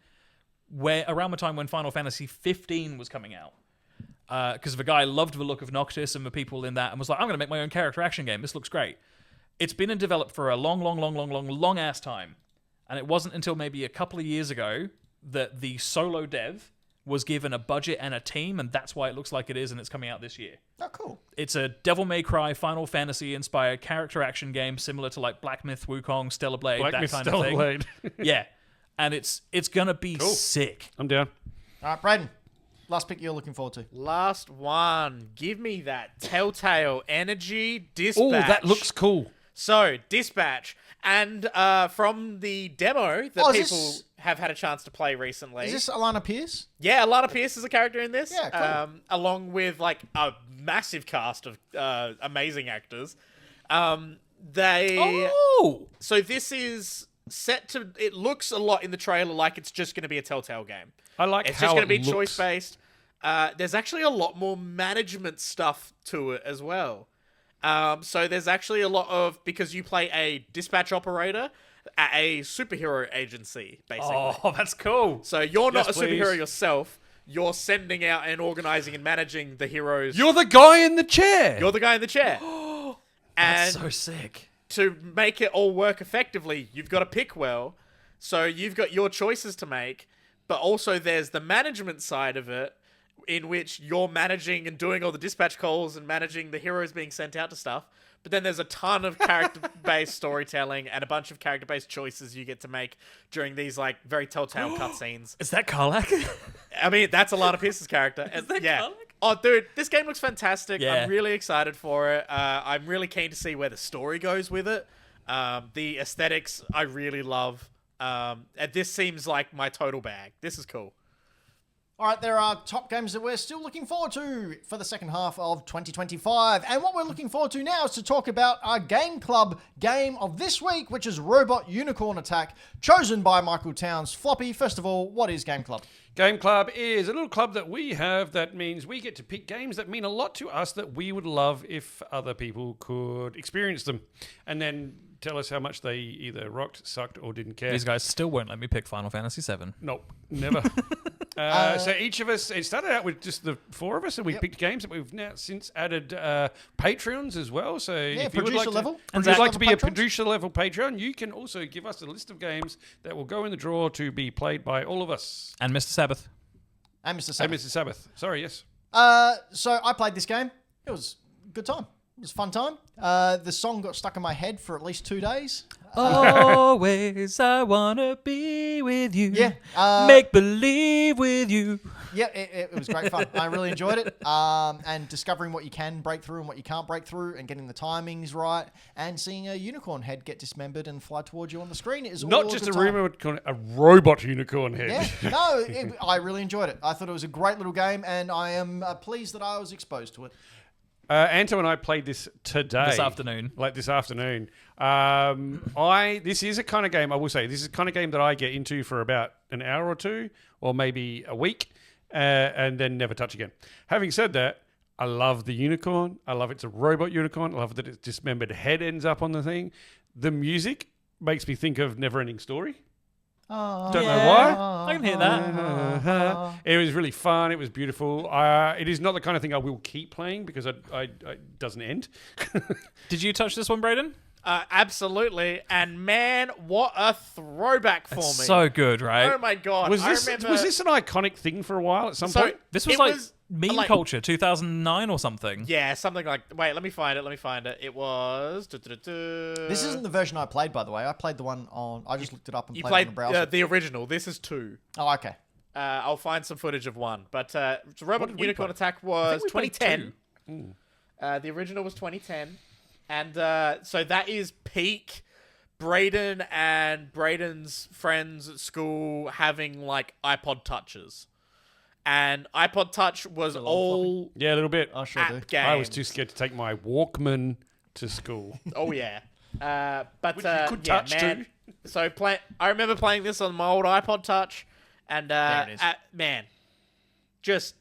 where around the time when Final Fantasy 15 was coming out. Because the guy loved the look of Noctis and the people in that and was like, I'm going to make my own character action game. This looks great. It's been in develop for a long ass time. And it wasn't until maybe a couple of years ago that the solo dev was given a budget and a team, and that's why it looks like it is, and it's coming out this year. Oh, cool. It's a Devil May Cry, Final Fantasy-inspired character action game similar to like Black Myth, Wukong, Stellar Blade, that kind of thing. Blade. Yeah. And it's gonna be Cool. sick. I'm down. All right, Brayden. Last pick you're looking forward to. Last one. Give me that Telltale Energy Dispatch. Oh, that looks cool. So, Dispatch. And from the demo that is people have had a chance to play recently. Is this Alana Pierce? Yeah, Alana Pierce is a character in this. Yeah, cool. Along with like a massive cast of amazing actors. So this is set to. It looks a lot in the trailer like it's just going to be a Telltale game. I like It's how just going to it be looks. choice based. There's actually a lot more management stuff to it as well. So there's actually a lot of, because you play a dispatch operator at a superhero agency, basically. Oh, that's cool. So you're not Yes, a superhero please. yourself. You're sending out and organizing and managing the heroes. You're the guy in the chair. You're the guy in the chair. That's And so sick. to make it all work effectively, you've got to pick well. So you've got your choices to make, but also there's the management side of it, in which you're managing and doing all the dispatch calls and managing the heroes being sent out to stuff. But then there's a ton of character-based storytelling and a bunch of character-based choices you get to make during these like very Telltale cutscenes. Is that Karlak? I mean, that's a lot of Pierce's character. Is that yeah. Karlak? Oh, dude, this game looks fantastic. Yeah. I'm really excited for it. I'm really keen to see where the story goes with it. The aesthetics, I really love. And this seems like my total bag. This is cool. All right, there are top games that we're still looking forward to for the second half of 2025. And what we're looking forward to now is to talk about our Game Club game of this week, which is Robot Unicorn Attack, chosen by Michael Towns. Floppy, first of all, what is Game Club? Game Club is a little club that we have that means we get to pick games that mean a lot to us that we would love if other people could experience them. And then tell us how much they either rocked, sucked, or didn't care. These guys still won't let me pick Final Fantasy VII. Nope, never. So each of us, it started out with just the four of us, and we picked games that we've now since added Patreons as well. So if you would like producer level. if you'd like to be a Patrons. producer level Patreon, you can also give us a list of games that will go in the draw to be played by all of us. And Mr. Sabbath. And Mr. Hey, Sabbath. Mr. Sabbath. Sorry, yes. So I played this game. It was a good time. It was a fun time. The song got stuck in my head for at least 2 days. Always I wanna be with you. Yeah. Make believe with you. Yeah, it was great fun. I really enjoyed it. And discovering what you can break through and what you can't break through, and getting the timings right, and seeing a unicorn head get dismembered and fly towards you on the screen is Not all just good a time. rumor, a robot unicorn head. Yeah, no, I really enjoyed it. I thought it was a great little game, and I am pleased that I was exposed to it. Anto and I played this today. This afternoon. Like this afternoon. This is a kind of game, I will say, this is the kind of game that I get into for about an hour or two, or maybe a week, and then never touch again. Having said that, I love the unicorn. I love it's a robot unicorn. I love that its dismembered head ends up on the thing. The music makes me think of Neverending Story. Don't know why. I can hear that. It was really fun. It was beautiful. It is not the kind of thing I will keep playing because it doesn't end. Did you touch this one, Brayden? Absolutely. And man, what a throwback for me. So good, right? Oh my god. Was I this remember... an iconic thing for a while at some So, point? This was it like was, meme like- culture, 2009 or something. Yeah, something like... Wait, let me find it. It was... This isn't the version I played, by the way. I played the one on... I just looked it up and You played it on played the browser. the original. This is 2. Oh, okay. I'll find some footage of 1. But Robot did we Unicorn play? Attack was we played 2010. The original was 2010. And so that is peak Brayden and Brayden's friends at school having like iPod Touches. And iPod Touch was all Yeah, a little bit. I sure do. app games. I was too scared to take my Walkman to school. Oh yeah. But Which you could yeah, touch man. So I remember playing this on my old iPod Touch, and There it is. man, just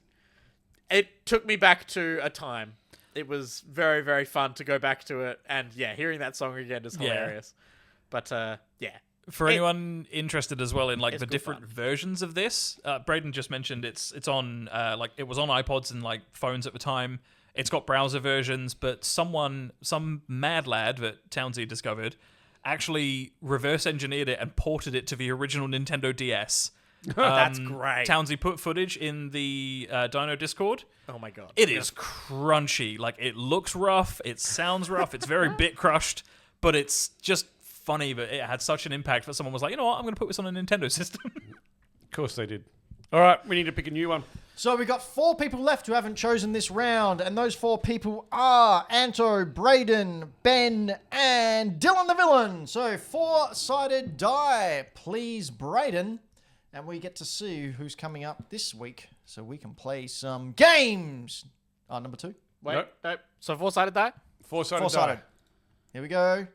it took me back to a time. It was very, very fun to go back to it, and yeah, hearing that song again is Yeah. hilarious. But yeah, For anyone interested as well in like it's the good different fun. versions of this, Brayden just mentioned it's on like it was on iPods and like phones at the time. It's got browser versions, but some mad lad that Townsy discovered actually reverse engineered it and ported it to the original Nintendo DS. That's great. Townsy put footage in the Dino Discord. Oh my god, It is crunchy. Like, it looks rough. It sounds rough. It's very bit crushed, but it's just funny that it had such an impact that someone was like, you know what, I'm going to put this on a Nintendo system. Of course they did. All right, we need to pick a new one. So we got 4 people left who haven't chosen this round, and those 4 people are Anto, Brayden, Ben, and Dylan the Villain. So 4-sided die, please, Brayden. And we get to see who's coming up this week so we can play some games. Number 2. Wait, no. So 4-sided die. 4-sided 4-sided. die. Here we go.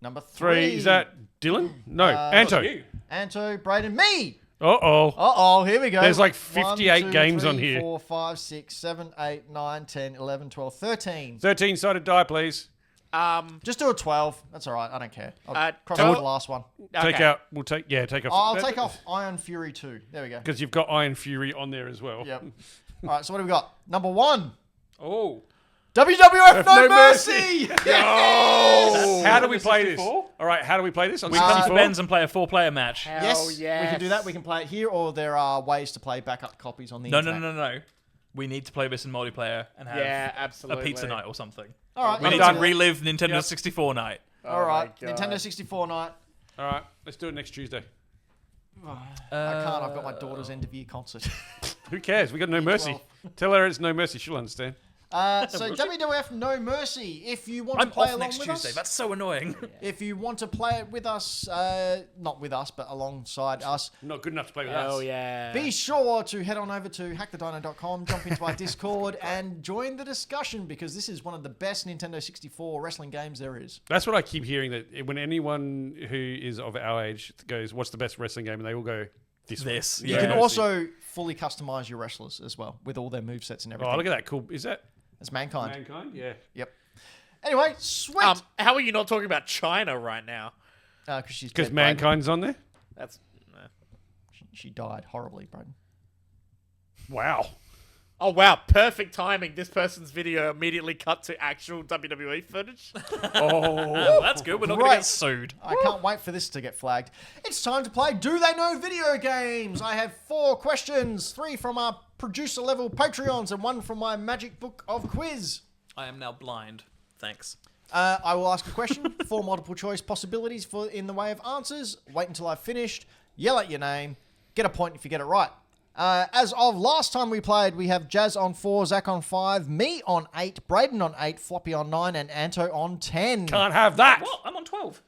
Number 3. Is that Dylan? No, Anto. Anto, Brayden, me. Uh-oh. Uh-oh, here we go. There's like 1, 58 2, games 3, on here. 4, 5, 6, 7, 8, 9, 10, 11, 12, 13. 13-sided die, please. Just do a 12. That's all right. I don't care. I'll cross 12 out the last one. Take Okay. out. Take off. I'll take off Iron Fury 2. There we go. Because you've got Iron Fury on there as well. Yep. All right, so what do we got? Number 1. Oh. WWF No No Mercy! How do we play this? 64? All right, how do we play this? On We come to 64? Ben's and play a 4-player match. Yes, we yes. can do that. We can play it here, or there are ways to play backup copies on the No. internet. We need to play this in multiplayer and have Yeah, a absolutely. pizza night or something. All right. We I'm need done. to relive Nintendo Yep. 64 night. All right. my God. Nintendo 64 night. All right, let's do it next Tuesday. I can't. I've got my daughter's end of year concert. Who cares? We got No Mercy. Tell her it's No Mercy. She'll understand. So WWF No Mercy. If you want I'm to play off along next with Tuesday. us, That's so annoying. if you want to play it with us, not with us, but alongside us, Not good enough to play with us. Oh yeah. be sure to head on over to hackthedino.com, jump into our Discord, and join the discussion because this is one of the best Nintendo 64 wrestling games there is. That's what I keep hearing, that when anyone who is of our age goes, what's the best wrestling game? And they all go, this one. This, You yeah. can Mercy. also fully customize your wrestlers as well with all their movesets and everything. Oh, look at that. Cool. Is that It's Mankind. Mankind? Yeah. Yep. Anyway, sweet. How are you not talking about China right now? Because she's Because dead, Brayden. Mankind's on there? That's She died horribly, Brayden. Wow. oh wow, perfect timing. This person's video immediately cut to actual WWE footage. Oh. That's good. We're not going to Right. get sued. I can't wait for this to get flagged. It's time to play Do They Know Video Games? I have 4 questions, 3 from our producer level Patreons and 1 from my magic book of quiz. I am now blind. Thanks. I will ask a question, 4 multiple choice possibilities in the way of answers. Wait until I've finished. Yell at your name. Get a point if you get it right. As of last time we played, we have Jazz on 4, Zach on 5, me on 8, Brayden on 8, Floppy on 9, and Anto on 10. Can't have that. What? I'm on 12.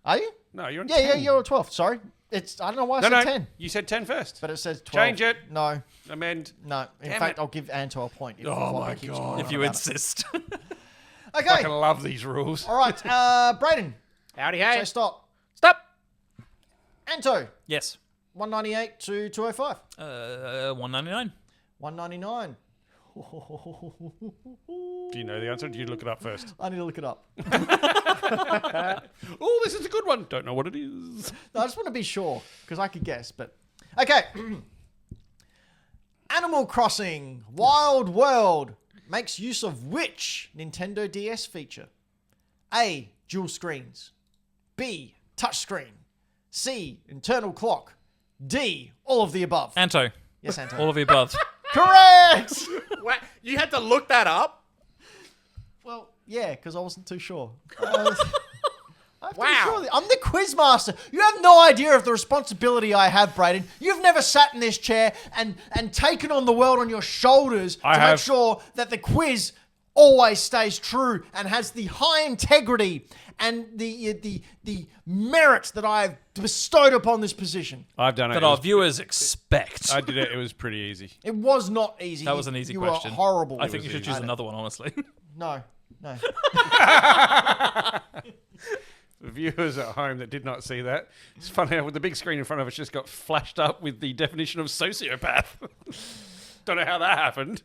Are you? No, you're on Yeah, 10. you're on 12. Sorry. I don't know why I No, said no. 10. You said 10 first. But it says 12. Change it. No, Amend. no. In Damn fact, it. I'll give Anto a point. If Oh Floppy my keeps God. going If on you about insist. it. I Okay. love these rules. All right. Brayden, Howdy say hey. stop. Stop. Anto, Yes. 198 to 205. 199. 199. Do you know the answer? Do you look it up first? I need to look it up. Oh, this is a good one. Don't know what it is. No, I just want to be sure because I could guess, but okay. Animal Crossing Wild World makes use of which Nintendo DS feature? A. Dual screens. B. Touchscreen. C. Internal clock. D. All of the above. Anto. Yes, Anto. All of the above. Correct! What? You had to look that up? Well, yeah, because I wasn't too sure. I'm Wow. Sure I'm the quiz master. You have no idea of the responsibility I have, Brayden. You've never sat in this chair and taken on the world on your shoulders to make sure that the quiz always stays true and has the high integrity and the merit that I've bestowed upon this position. I've done it. That our viewers expect. I did it. It was pretty easy. It was not easy. That was an easy you question. Were horrible. I think you should choose another one, honestly. No. The viewers at home that did not see that, it's funny how with the big screen in front of us just got flashed up with the definition of sociopath. Don't know how that happened.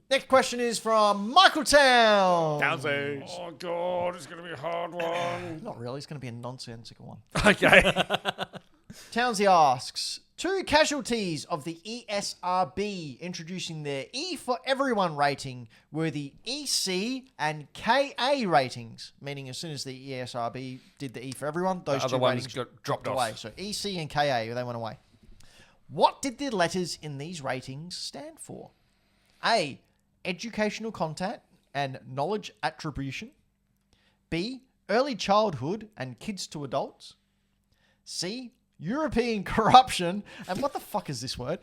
Next question is from Michael Town. Downsies. Oh, God, it's going to be a hard one. Not really. It's going to be a nonsensical one. Okay. Townsy asks, 2 casualties of the ESRB introducing their E for Everyone rating were the EC and KA ratings, meaning as soon as the ESRB did the E for Everyone, those other two ones ratings got dropped dropped away. off. So EC and KA, they went away. What did the letters in these ratings stand for? A, educational content and knowledge attribution. B, early childhood and kids to adults. C, European corruption. And what the fuck is this word?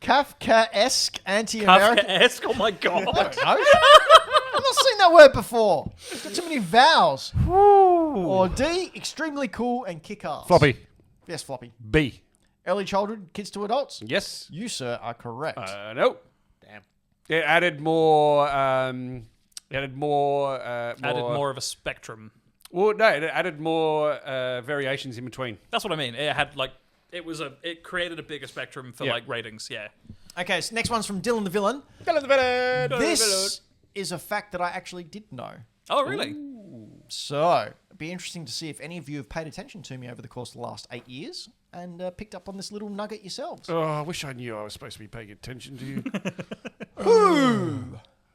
Kafkaesque anti-American. Kafkaesque? Oh my god. I've not seen that word before. It's got too many vowels. Or D, extremely cool and kick-ass. Floppy. Yes, Floppy. B. Early childhood, kids to adults. Yes. You, sir, are correct. No. Damn. It added more. Added more of a spectrum. Well, no, it added more variations in between. That's what I mean. It had it created a bigger spectrum for like ratings. Yeah. Okay, so next one's from Dylan the Villain. This is a fact that I actually did know. Oh, really? So, it'd be interesting to see if any of you have paid attention to me over the course of the last 8 years and picked up on this little nugget yourselves. Oh, I wish I knew I was supposed to be paying attention to you.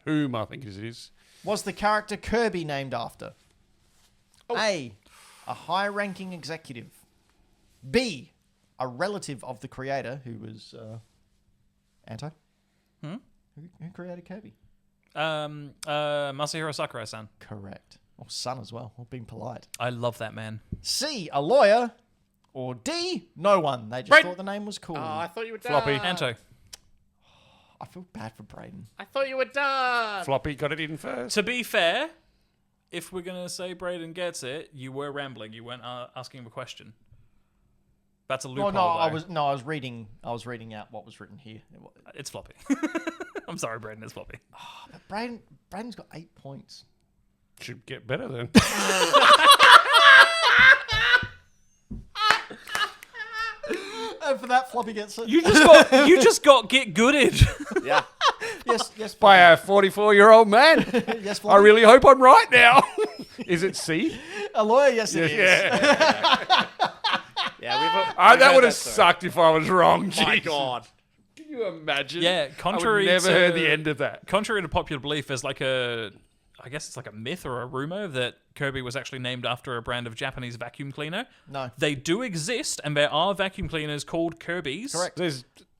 Whom I think it is. Was the character Kirby named after? A high-ranking executive. B, a relative of the creator, who was Anto. Who created Kirby? Masahiro Sakurai-san. Correct. Or son as well. Or being polite. I love that man. C, a lawyer. Or D, no one. They just thought the name was cool. Oh, I thought you were done. Floppy. Anto. I feel bad for Brayden. I thought you were done. Floppy got it in first. To be fair, if we're gonna say Brayden gets it, you were rambling. You weren't asking him a question. That's a loophole. I was reading out what was written here. It's Floppy. I'm sorry, Brayden. It's Floppy. But Brayden's got 8 points. Should get better then. And for that, Floppy gets it. You just got get gooded. Yeah. yes, By a 44-year-old man. yes, I Floppy. really hope I'm right now. Is it C? A lawyer, yes, it is. Yeah. Yeah, That would have sucked if I was wrong. My Jeez. God. Can you imagine? Yeah, contrary I would never to- heard the end of that. Contrary to popular belief, there's I guess it's like a myth or a rumor that Kirby was actually named after a brand of Japanese vacuum cleaner. No. They do exist, and there are vacuum cleaners called Kirby's. Correct.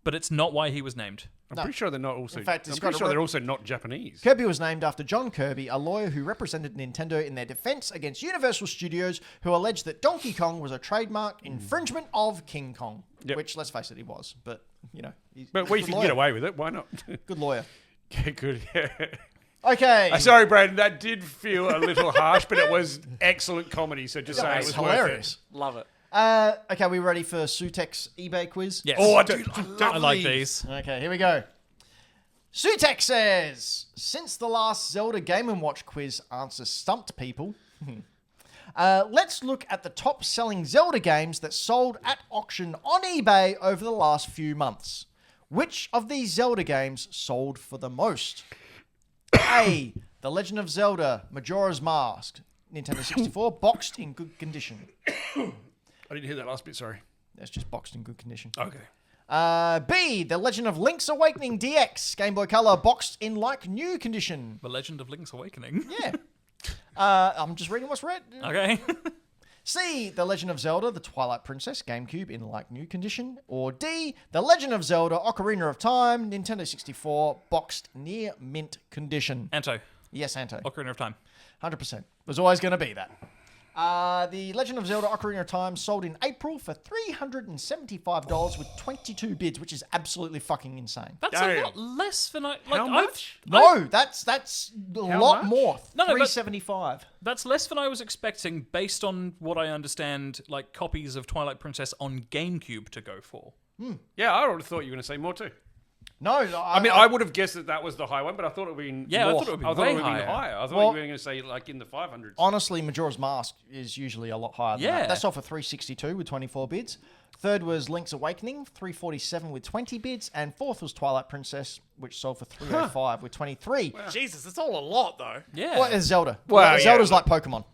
But it's not why he was named. I'm pretty sure they're not also. In fact, it's I'm got pretty a sure they're also not Japanese. Kirby was named after John Kirby, a lawyer who represented Nintendo in their defense against Universal Studios, who alleged that Donkey Kong was a trademark infringement of King Kong. Yep. Which, let's face it, he was. But, he's But good if you can lawyer. get away with it, why not? Good lawyer. Yeah, good. Yeah. Okay. Sorry, Brayden. That did feel a little harsh, but it was excellent comedy. So just saying, it was hilarious. Love it. Okay, we ready for Sutek's eBay quiz? Yes. Oh, I do. I like these. Okay, here we go. Sutek says, since the last Zelda Game & Watch quiz answer stumped people, let's look at the top-selling Zelda games that sold at auction on eBay over the last few months. Which of these Zelda games sold for the most? A. The Legend of Zelda Majora's Mask, Nintendo 64, boxed in good condition. I didn't hear that last bit, sorry. That's just boxed in good condition. Okay. B. The Legend of Link's Awakening DX, Game Boy Color, boxed in like new condition. The Legend of Link's Awakening. Yeah. I'm just reading what's read. Okay. C. The Legend of Zelda, The Twilight Princess, GameCube in like new condition. Or D. The Legend of Zelda, Ocarina of Time, Nintendo 64, boxed near mint condition. Anto. Yes, Anto. Ocarina of Time. 100%. Was always going to be that. The Legend of Zelda Ocarina of Time sold in April for $375 with 22 bids, which is absolutely fucking insane. That's Damn. a lot less than I... Like, How much? No, that's a How lot much? more. No, but- 375. That's less than I was expecting based on what I understand, like, copies of Twilight Princess on GameCube to go for. Yeah, I would have thought you were going to say more too. No, I mean, I would have guessed that was the high one, but I thought it would be Yeah, I more. thought it would be I thought way it would be higher. higher. I thought Well- you were going to say like in the 500s. honestly, Majora's Mask is usually a lot higher than Yeah. that. That sold for 362 with 24 bids. Third was Link's Awakening, 347 with 20 bids. And fourth was Twilight Princess, which sold for 305 with 23. Jesus, it's all a lot though. Yeah. Well, it's Zelda. Well, yeah, Zelda's but- like Pokemon.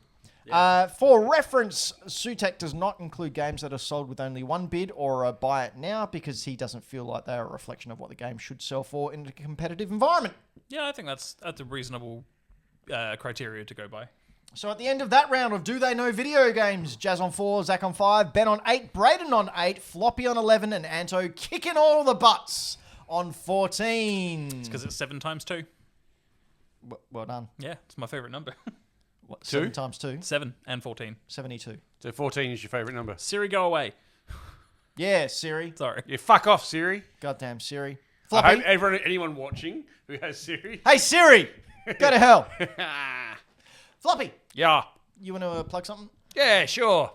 For reference, Sutek does not include games that are sold with only one bid or a buy it now because he doesn't feel like they are a reflection of what the game should sell for in a competitive environment. Yeah, I think that's a reasonable criteria to go by. So at the end of that round of Do They Know Video Games, Jazz on 4, Zach on 5, Ben on 8, Brayden on 8, Floppy on 11, and Anto kicking all the butts on 14. Because it's 7 times 2. Well done. Yeah, it's my favourite number. What, Two? 7 times 2? 7 and 14. 72. So 14 is your favourite number. Siri, go away. Yeah, Siri. Sorry. Yeah, fuck off, Siri. Goddamn Siri. I Floppy. hope anyone watching who has Siri. Hey, Siri! Go to hell. Floppy, Yeah. you want to plug something? Yeah, sure.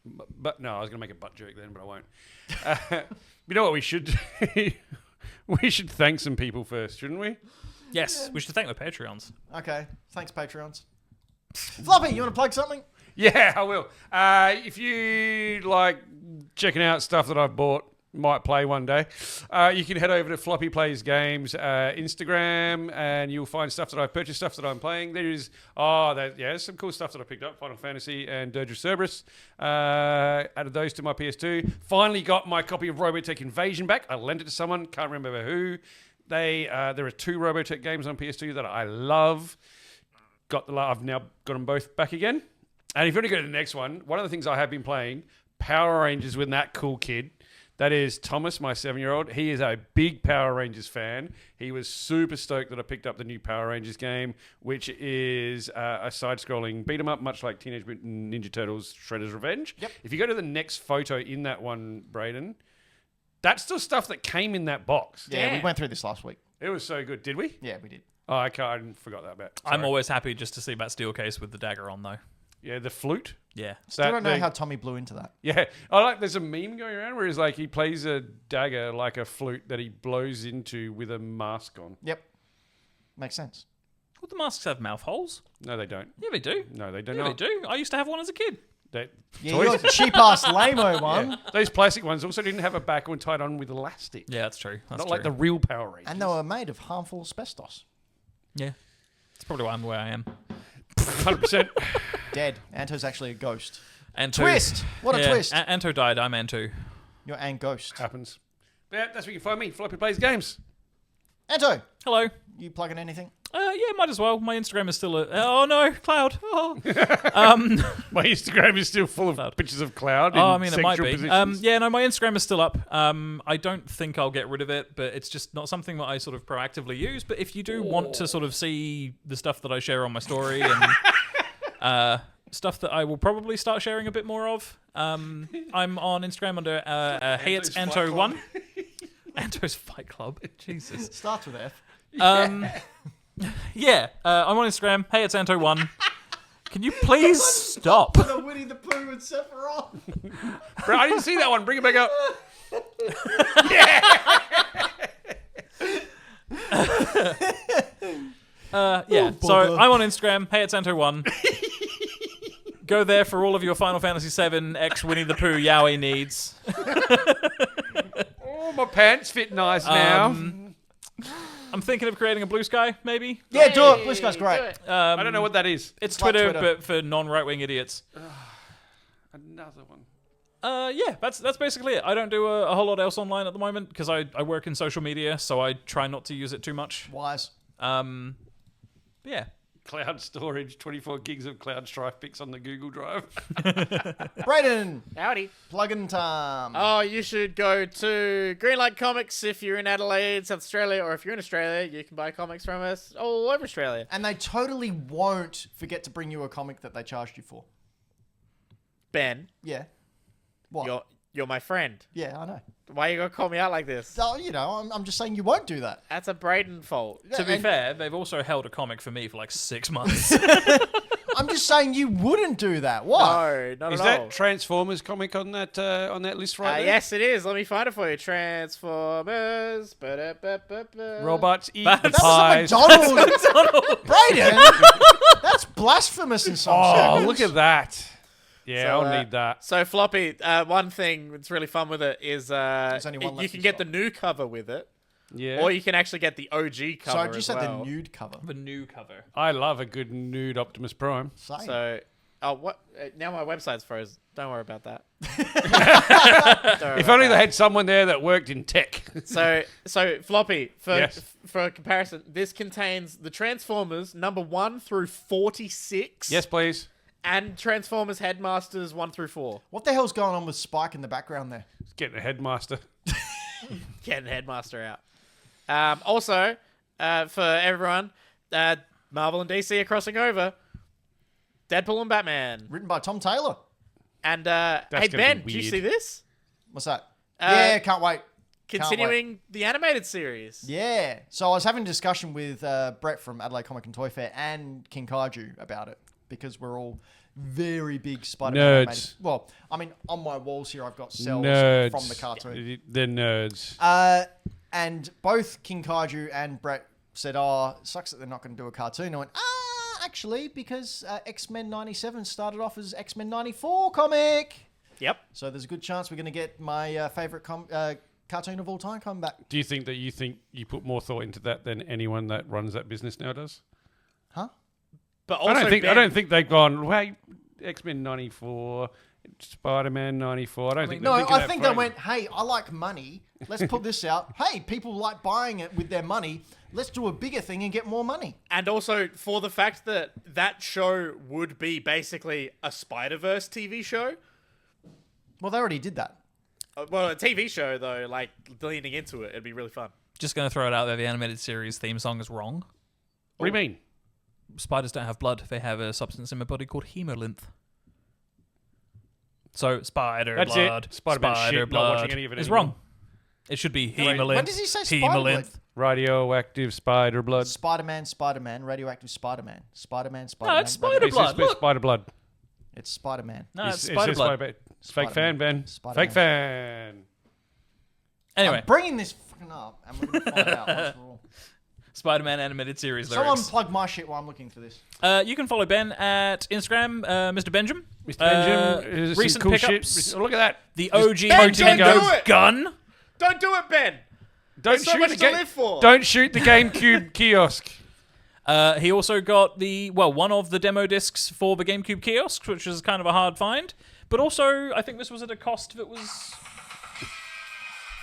But no, I was going to make a butt joke then, but I won't. You know what we should do? We should thank some people first, shouldn't we? Yes, we should thank the Patreons. Okay. Thanks, Patreons. Floppy, you want to plug something? Yeah, I will. If you like checking out stuff that I've bought, might play one day, you can head over to Floppy Plays Games Instagram, and you'll find stuff that I've purchased, stuff that I'm playing. There's some cool stuff that I picked up, Final Fantasy and Dirge of Cerberus. Added those to my PS2. Finally got my copy of Robotech Invasion back. I lent it to someone, can't remember who. There are 2 Robotech games on PS2 that I love. I've now got them both back again. And if you want to go to the next one of the things I have been playing, Power Rangers with that cool kid. That is Thomas, my 7-year-old. He is a big Power Rangers fan. He was super stoked that I picked up the new Power Rangers game, which is a side-scrolling beat-em-up, much like Teenage Mutant Ninja Turtles Shredder's Revenge. Yep. If you go to the next photo in that one, Brayden, that's the stuff that came in that box. Yeah, we went through this last week. It was so good. Did we? Yeah, we did. Oh, I forgot that bit. I'm Sorry. always happy just to see that steel case with the dagger on, though. Yeah, the flute. Yeah. Still don't know the- how Tommy blew into that. Yeah, there's a meme going around where he's like, he plays a dagger like a flute that he blows into with a mask on. Yep. Makes sense. Well, the masks have mouth holes. No, they don't. Yeah, they do. No, they do Yeah, not. they do. I used to have one as a kid. Yeah, you got cheap-ass lame-o one. Those plastic ones also didn't have a back one tied on with elastic. Yeah, that's true. That's Not true. like the real Power Rangers. And they were made of harmful asbestos. Yeah. That's probably why I'm the way I am. 100%. Dead. Anto's actually a ghost. Anto. Twist! What a twist. Anto died. I'm Anto. You're an ghost. Happens. But yeah, that's where you can find me. Floppy Plays Games. Anto, Hello. you plugging anything? Yeah, might as well. My Instagram is still oh no, Cloud. Oh. My Instagram is still full of Cloud. pictures of Cloud in Oh, I mean, it might sexual be. positions. Yeah, no, my Instagram is still up. I don't think I'll get rid of it, but it's just not something that I sort of proactively use. But if you do want to sort of see the stuff that I share on my story and stuff that I will probably start sharing a bit more of, I'm on Instagram under Hey It's Anto's Anto Fight One. Anto's Fight Club. Jesus. Starts with F. Yeah, I'm on Instagram. Hey, it's Anto One. Can you please stop? The Winnie the Pooh and Sephiroth. Bro, I didn't see that one. Bring it back up. Yeah, so I'm on Instagram. Hey, it's Anto One. Go there for all of your Final Fantasy VII X Winnie the Pooh Yowie needs. Oh My pants fit nice now. I'm thinking of creating a Blue Sky, maybe. Yeah, do it. Blue Sky's great. Do it. I don't know what that is. It's like Twitter, Twitter. but for non-right-wing idiots. Another one. Yeah, that's basically it. I don't do a whole lot else online at the moment because I work in social media, so I try not to use it too much. Wise. Yeah. Cloud storage, 24 gigs of cloud strife pics on the Google Drive. Brayden, Howdy. plug-in time. Oh, you should go to Greenlight Comics if you're in Adelaide, South Australia, or if you're in Australia, you can buy comics from us all over Australia. And they totally won't forget to bring you a comic that they charged you for. Ben, Yeah. What? you're my friend. Yeah, I know. Why you gonna call me out like this? So, I'm just saying you won't do that. That's a Brayden fault. To be and- fair, they've also held a comic for me for like 6 months. I'm just saying you wouldn't do that. Why? No, not Is at all. that Transformers comic on that list right there? Yes, it is. Let me find it for you. Transformers. Ba-da-ba-ba-ba. Robots eat the That's pies. a McDonald's. Brayden, that's blasphemous in some Oh, circles. look at that. Yeah, So, I'll need that. So Floppy, one thing that's really fun with it is only one you left can in get the stock. new cover with it, Yeah. or you can actually get the OG cover. Sorry, you as said well. the nude cover. The new cover. I love a good nude Optimus Prime. Same. So, what? Now my website's froze. Don't worry about that. Don't worry If about only they that. had someone there that worked in tech. So Floppy, Yes. for comparison, this contains the Transformers number 1 through 46. Yes, please. And Transformers Headmasters 1 through 4. What the hell's going on with Spike in the background there? Getting a headmaster. Getting Headmaster out. Also, for everyone, Marvel and DC are crossing over. Deadpool and Batman. Written by Tom Taylor. And hey gonna Ben, be did you weird. see this? What's that? Yeah, can't wait. Continuing the animated series. Yeah. So I was having a discussion with Brett from Adelaide Comic and Toy Fair and King Kaiju about it because we're all very big Spider-Man Nerds. animated. Well, I mean, on my walls here, I've got cells Nerds. from the cartoon. They're nerds. And both King Kaiju and Brett said, "Oh, it sucks that they're not going to do a cartoon." I went, actually, because X-Men 97 started off as X-Men 94 comic. Yep. So there's a good chance we're going to get my favorite cartoon of all time coming back. Do you think you put more thought into that than anyone that runs that business now does? Huh? But also I Ben, don't think they've gone, hey, X-Men 94, Spider-Man 94. I don't think No, they're thinking I that think they frame. went, hey, I like money. Let's put this out. Hey, people like buying it with their money. Let's do a bigger thing and get more money. And also for the fact that that show would be basically a Spider-Verse TV show. Well, they already did that. Well, a TV show, though, like leaning into it, it'd be really fun. Just going to throw it out there. The animated series theme song is wrong. What do you mean? Spiders don't have blood. They have a substance in their body called hemolymph. So spider That's blood, it. Spider-Man spider shit, not blood watching any of it is anymore. wrong. It should be hemolymph. When does he say spider blood? Radioactive spider blood. Spider-Man, radioactive Spider-Man. Spider-Man, Spider-Man. No, it's spider It's blood. just Look. spider blood. It's Spider-Man. No, it's It's spider just blood. It's fake fan, Ben. Spider-Man. Fake fan. Anyway, I'm bringing this fucking up, and we're going to find out what's wrong. Spider-Man animated series Someone lyrics. plug my shit while I'm looking for this. You can follow Ben at Instagram, Mr. Benjamin. Mr. Benjamin, is some recent cool pickups. shit. Oh, look at that. The OG Ben, toting don't do it! gun. Don't do it, Ben! Don't There's so shoot much the to live for. Don't shoot the GameCube kiosk. He also got one of the demo discs for the GameCube kiosk, which is kind of a hard find. But also, I think this was at a cost that was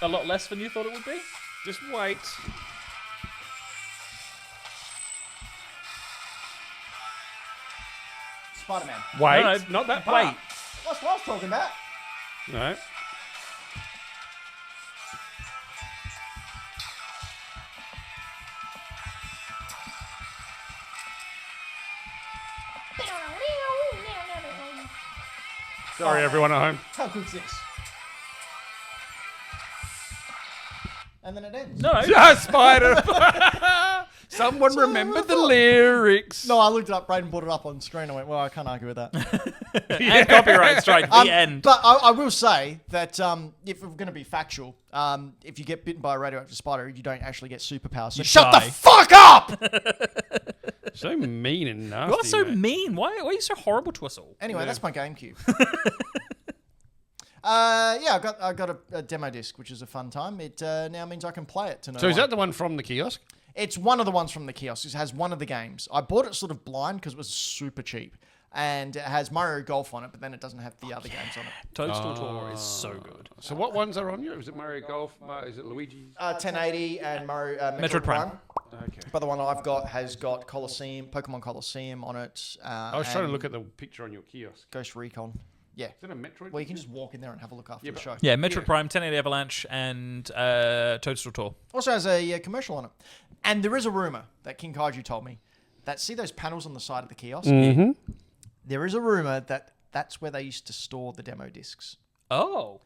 a lot less than you thought it would be. Just wait. Spider-Man. Wait. No, Not that part. Wait. That's what I was talking about. No. Sorry, everyone at home. How good's this? And then it ends. No. Spider. Someone remember the lyrics. No, I looked it up. Brayden brought it up on screen. I went, well, I can't argue with that. And copyright strike. The end. But I will say that if we're going to be factual, if you get bitten by a radioactive spider, you don't actually get superpowers. So shut die. the fuck up! So mean and nasty. You're so mate. mean. Why are you so horrible to us all? Anyway, Yeah. that's my GameCube. Yeah, I got a demo disc, which is a fun time. It now means I can play it. So is that the one from the kiosk? It's one of the ones from the kiosk. It has one of the games. I bought it sort of blind because it was super cheap. And it has Mario Golf on it, but then it doesn't have the other games on it. Toadstool Tour is so good. So what ones are on you? Is it Mario Golf? Is it Luigi? 1080 and Mario Metroid Prime. Okay. But the one I've got has got Pokemon Colosseum on it. I was trying to look at the picture on your kiosk. Ghost Recon. Yeah. Is that a Metroid? Well, you can just walk in there and have a look after the show. Yeah, Metroid Prime, 1080 Avalanche, and Toadstool Tour. Also has a commercial on it. And there is a rumor that King Kaiju told me that, see those panels on the side of the kiosk? Mm-hmm. There is a rumor that that's where they used to store the demo discs. Oh.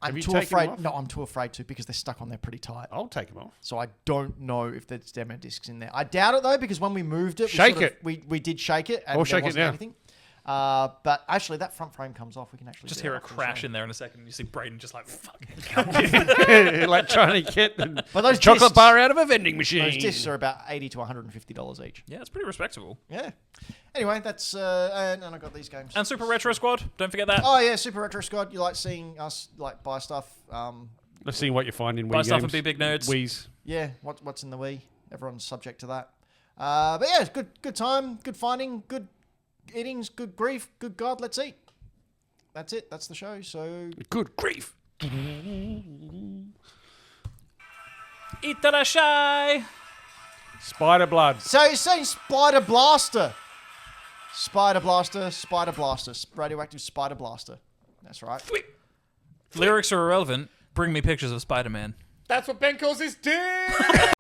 I'm you too taken afraid. them off? No, I'm too afraid to because they're stuck on there pretty tight. I'll take them off. So I don't know if there's demo discs in there. I doubt it though because when we moved it, Shake it. We did shake it. And Or there shake it wasn't now. anything. But actually, that front frame comes off. We can actually Just do hear it a after the crash show. in there in a second. You see Brayden just like, fuck. Like trying to get the But those chocolate discs, bar out of a vending machine. Those discs are about $80 to $150 each. Yeah, it's pretty respectable. Yeah. Anyway, that's and I got these games. And Super Retro Squad, don't forget that. Oh yeah, Super Retro Squad. You like seeing us like buy stuff? Let's see what you find in Wii Buy stuff games. and be big nerds. Wii's. Yeah. What's in the Wii? Everyone's subject to that. But yeah, it's good time, good finding, good eatings, good grief, good God. Let's eat. That's it. That's the show. So Good grief. Itarashai! Spider blood. So you're saying Spider Blaster. Radioactive Spider Blaster. That's right. Lyrics are irrelevant. Bring me pictures of Spider-Man. That's what Ben calls his dick.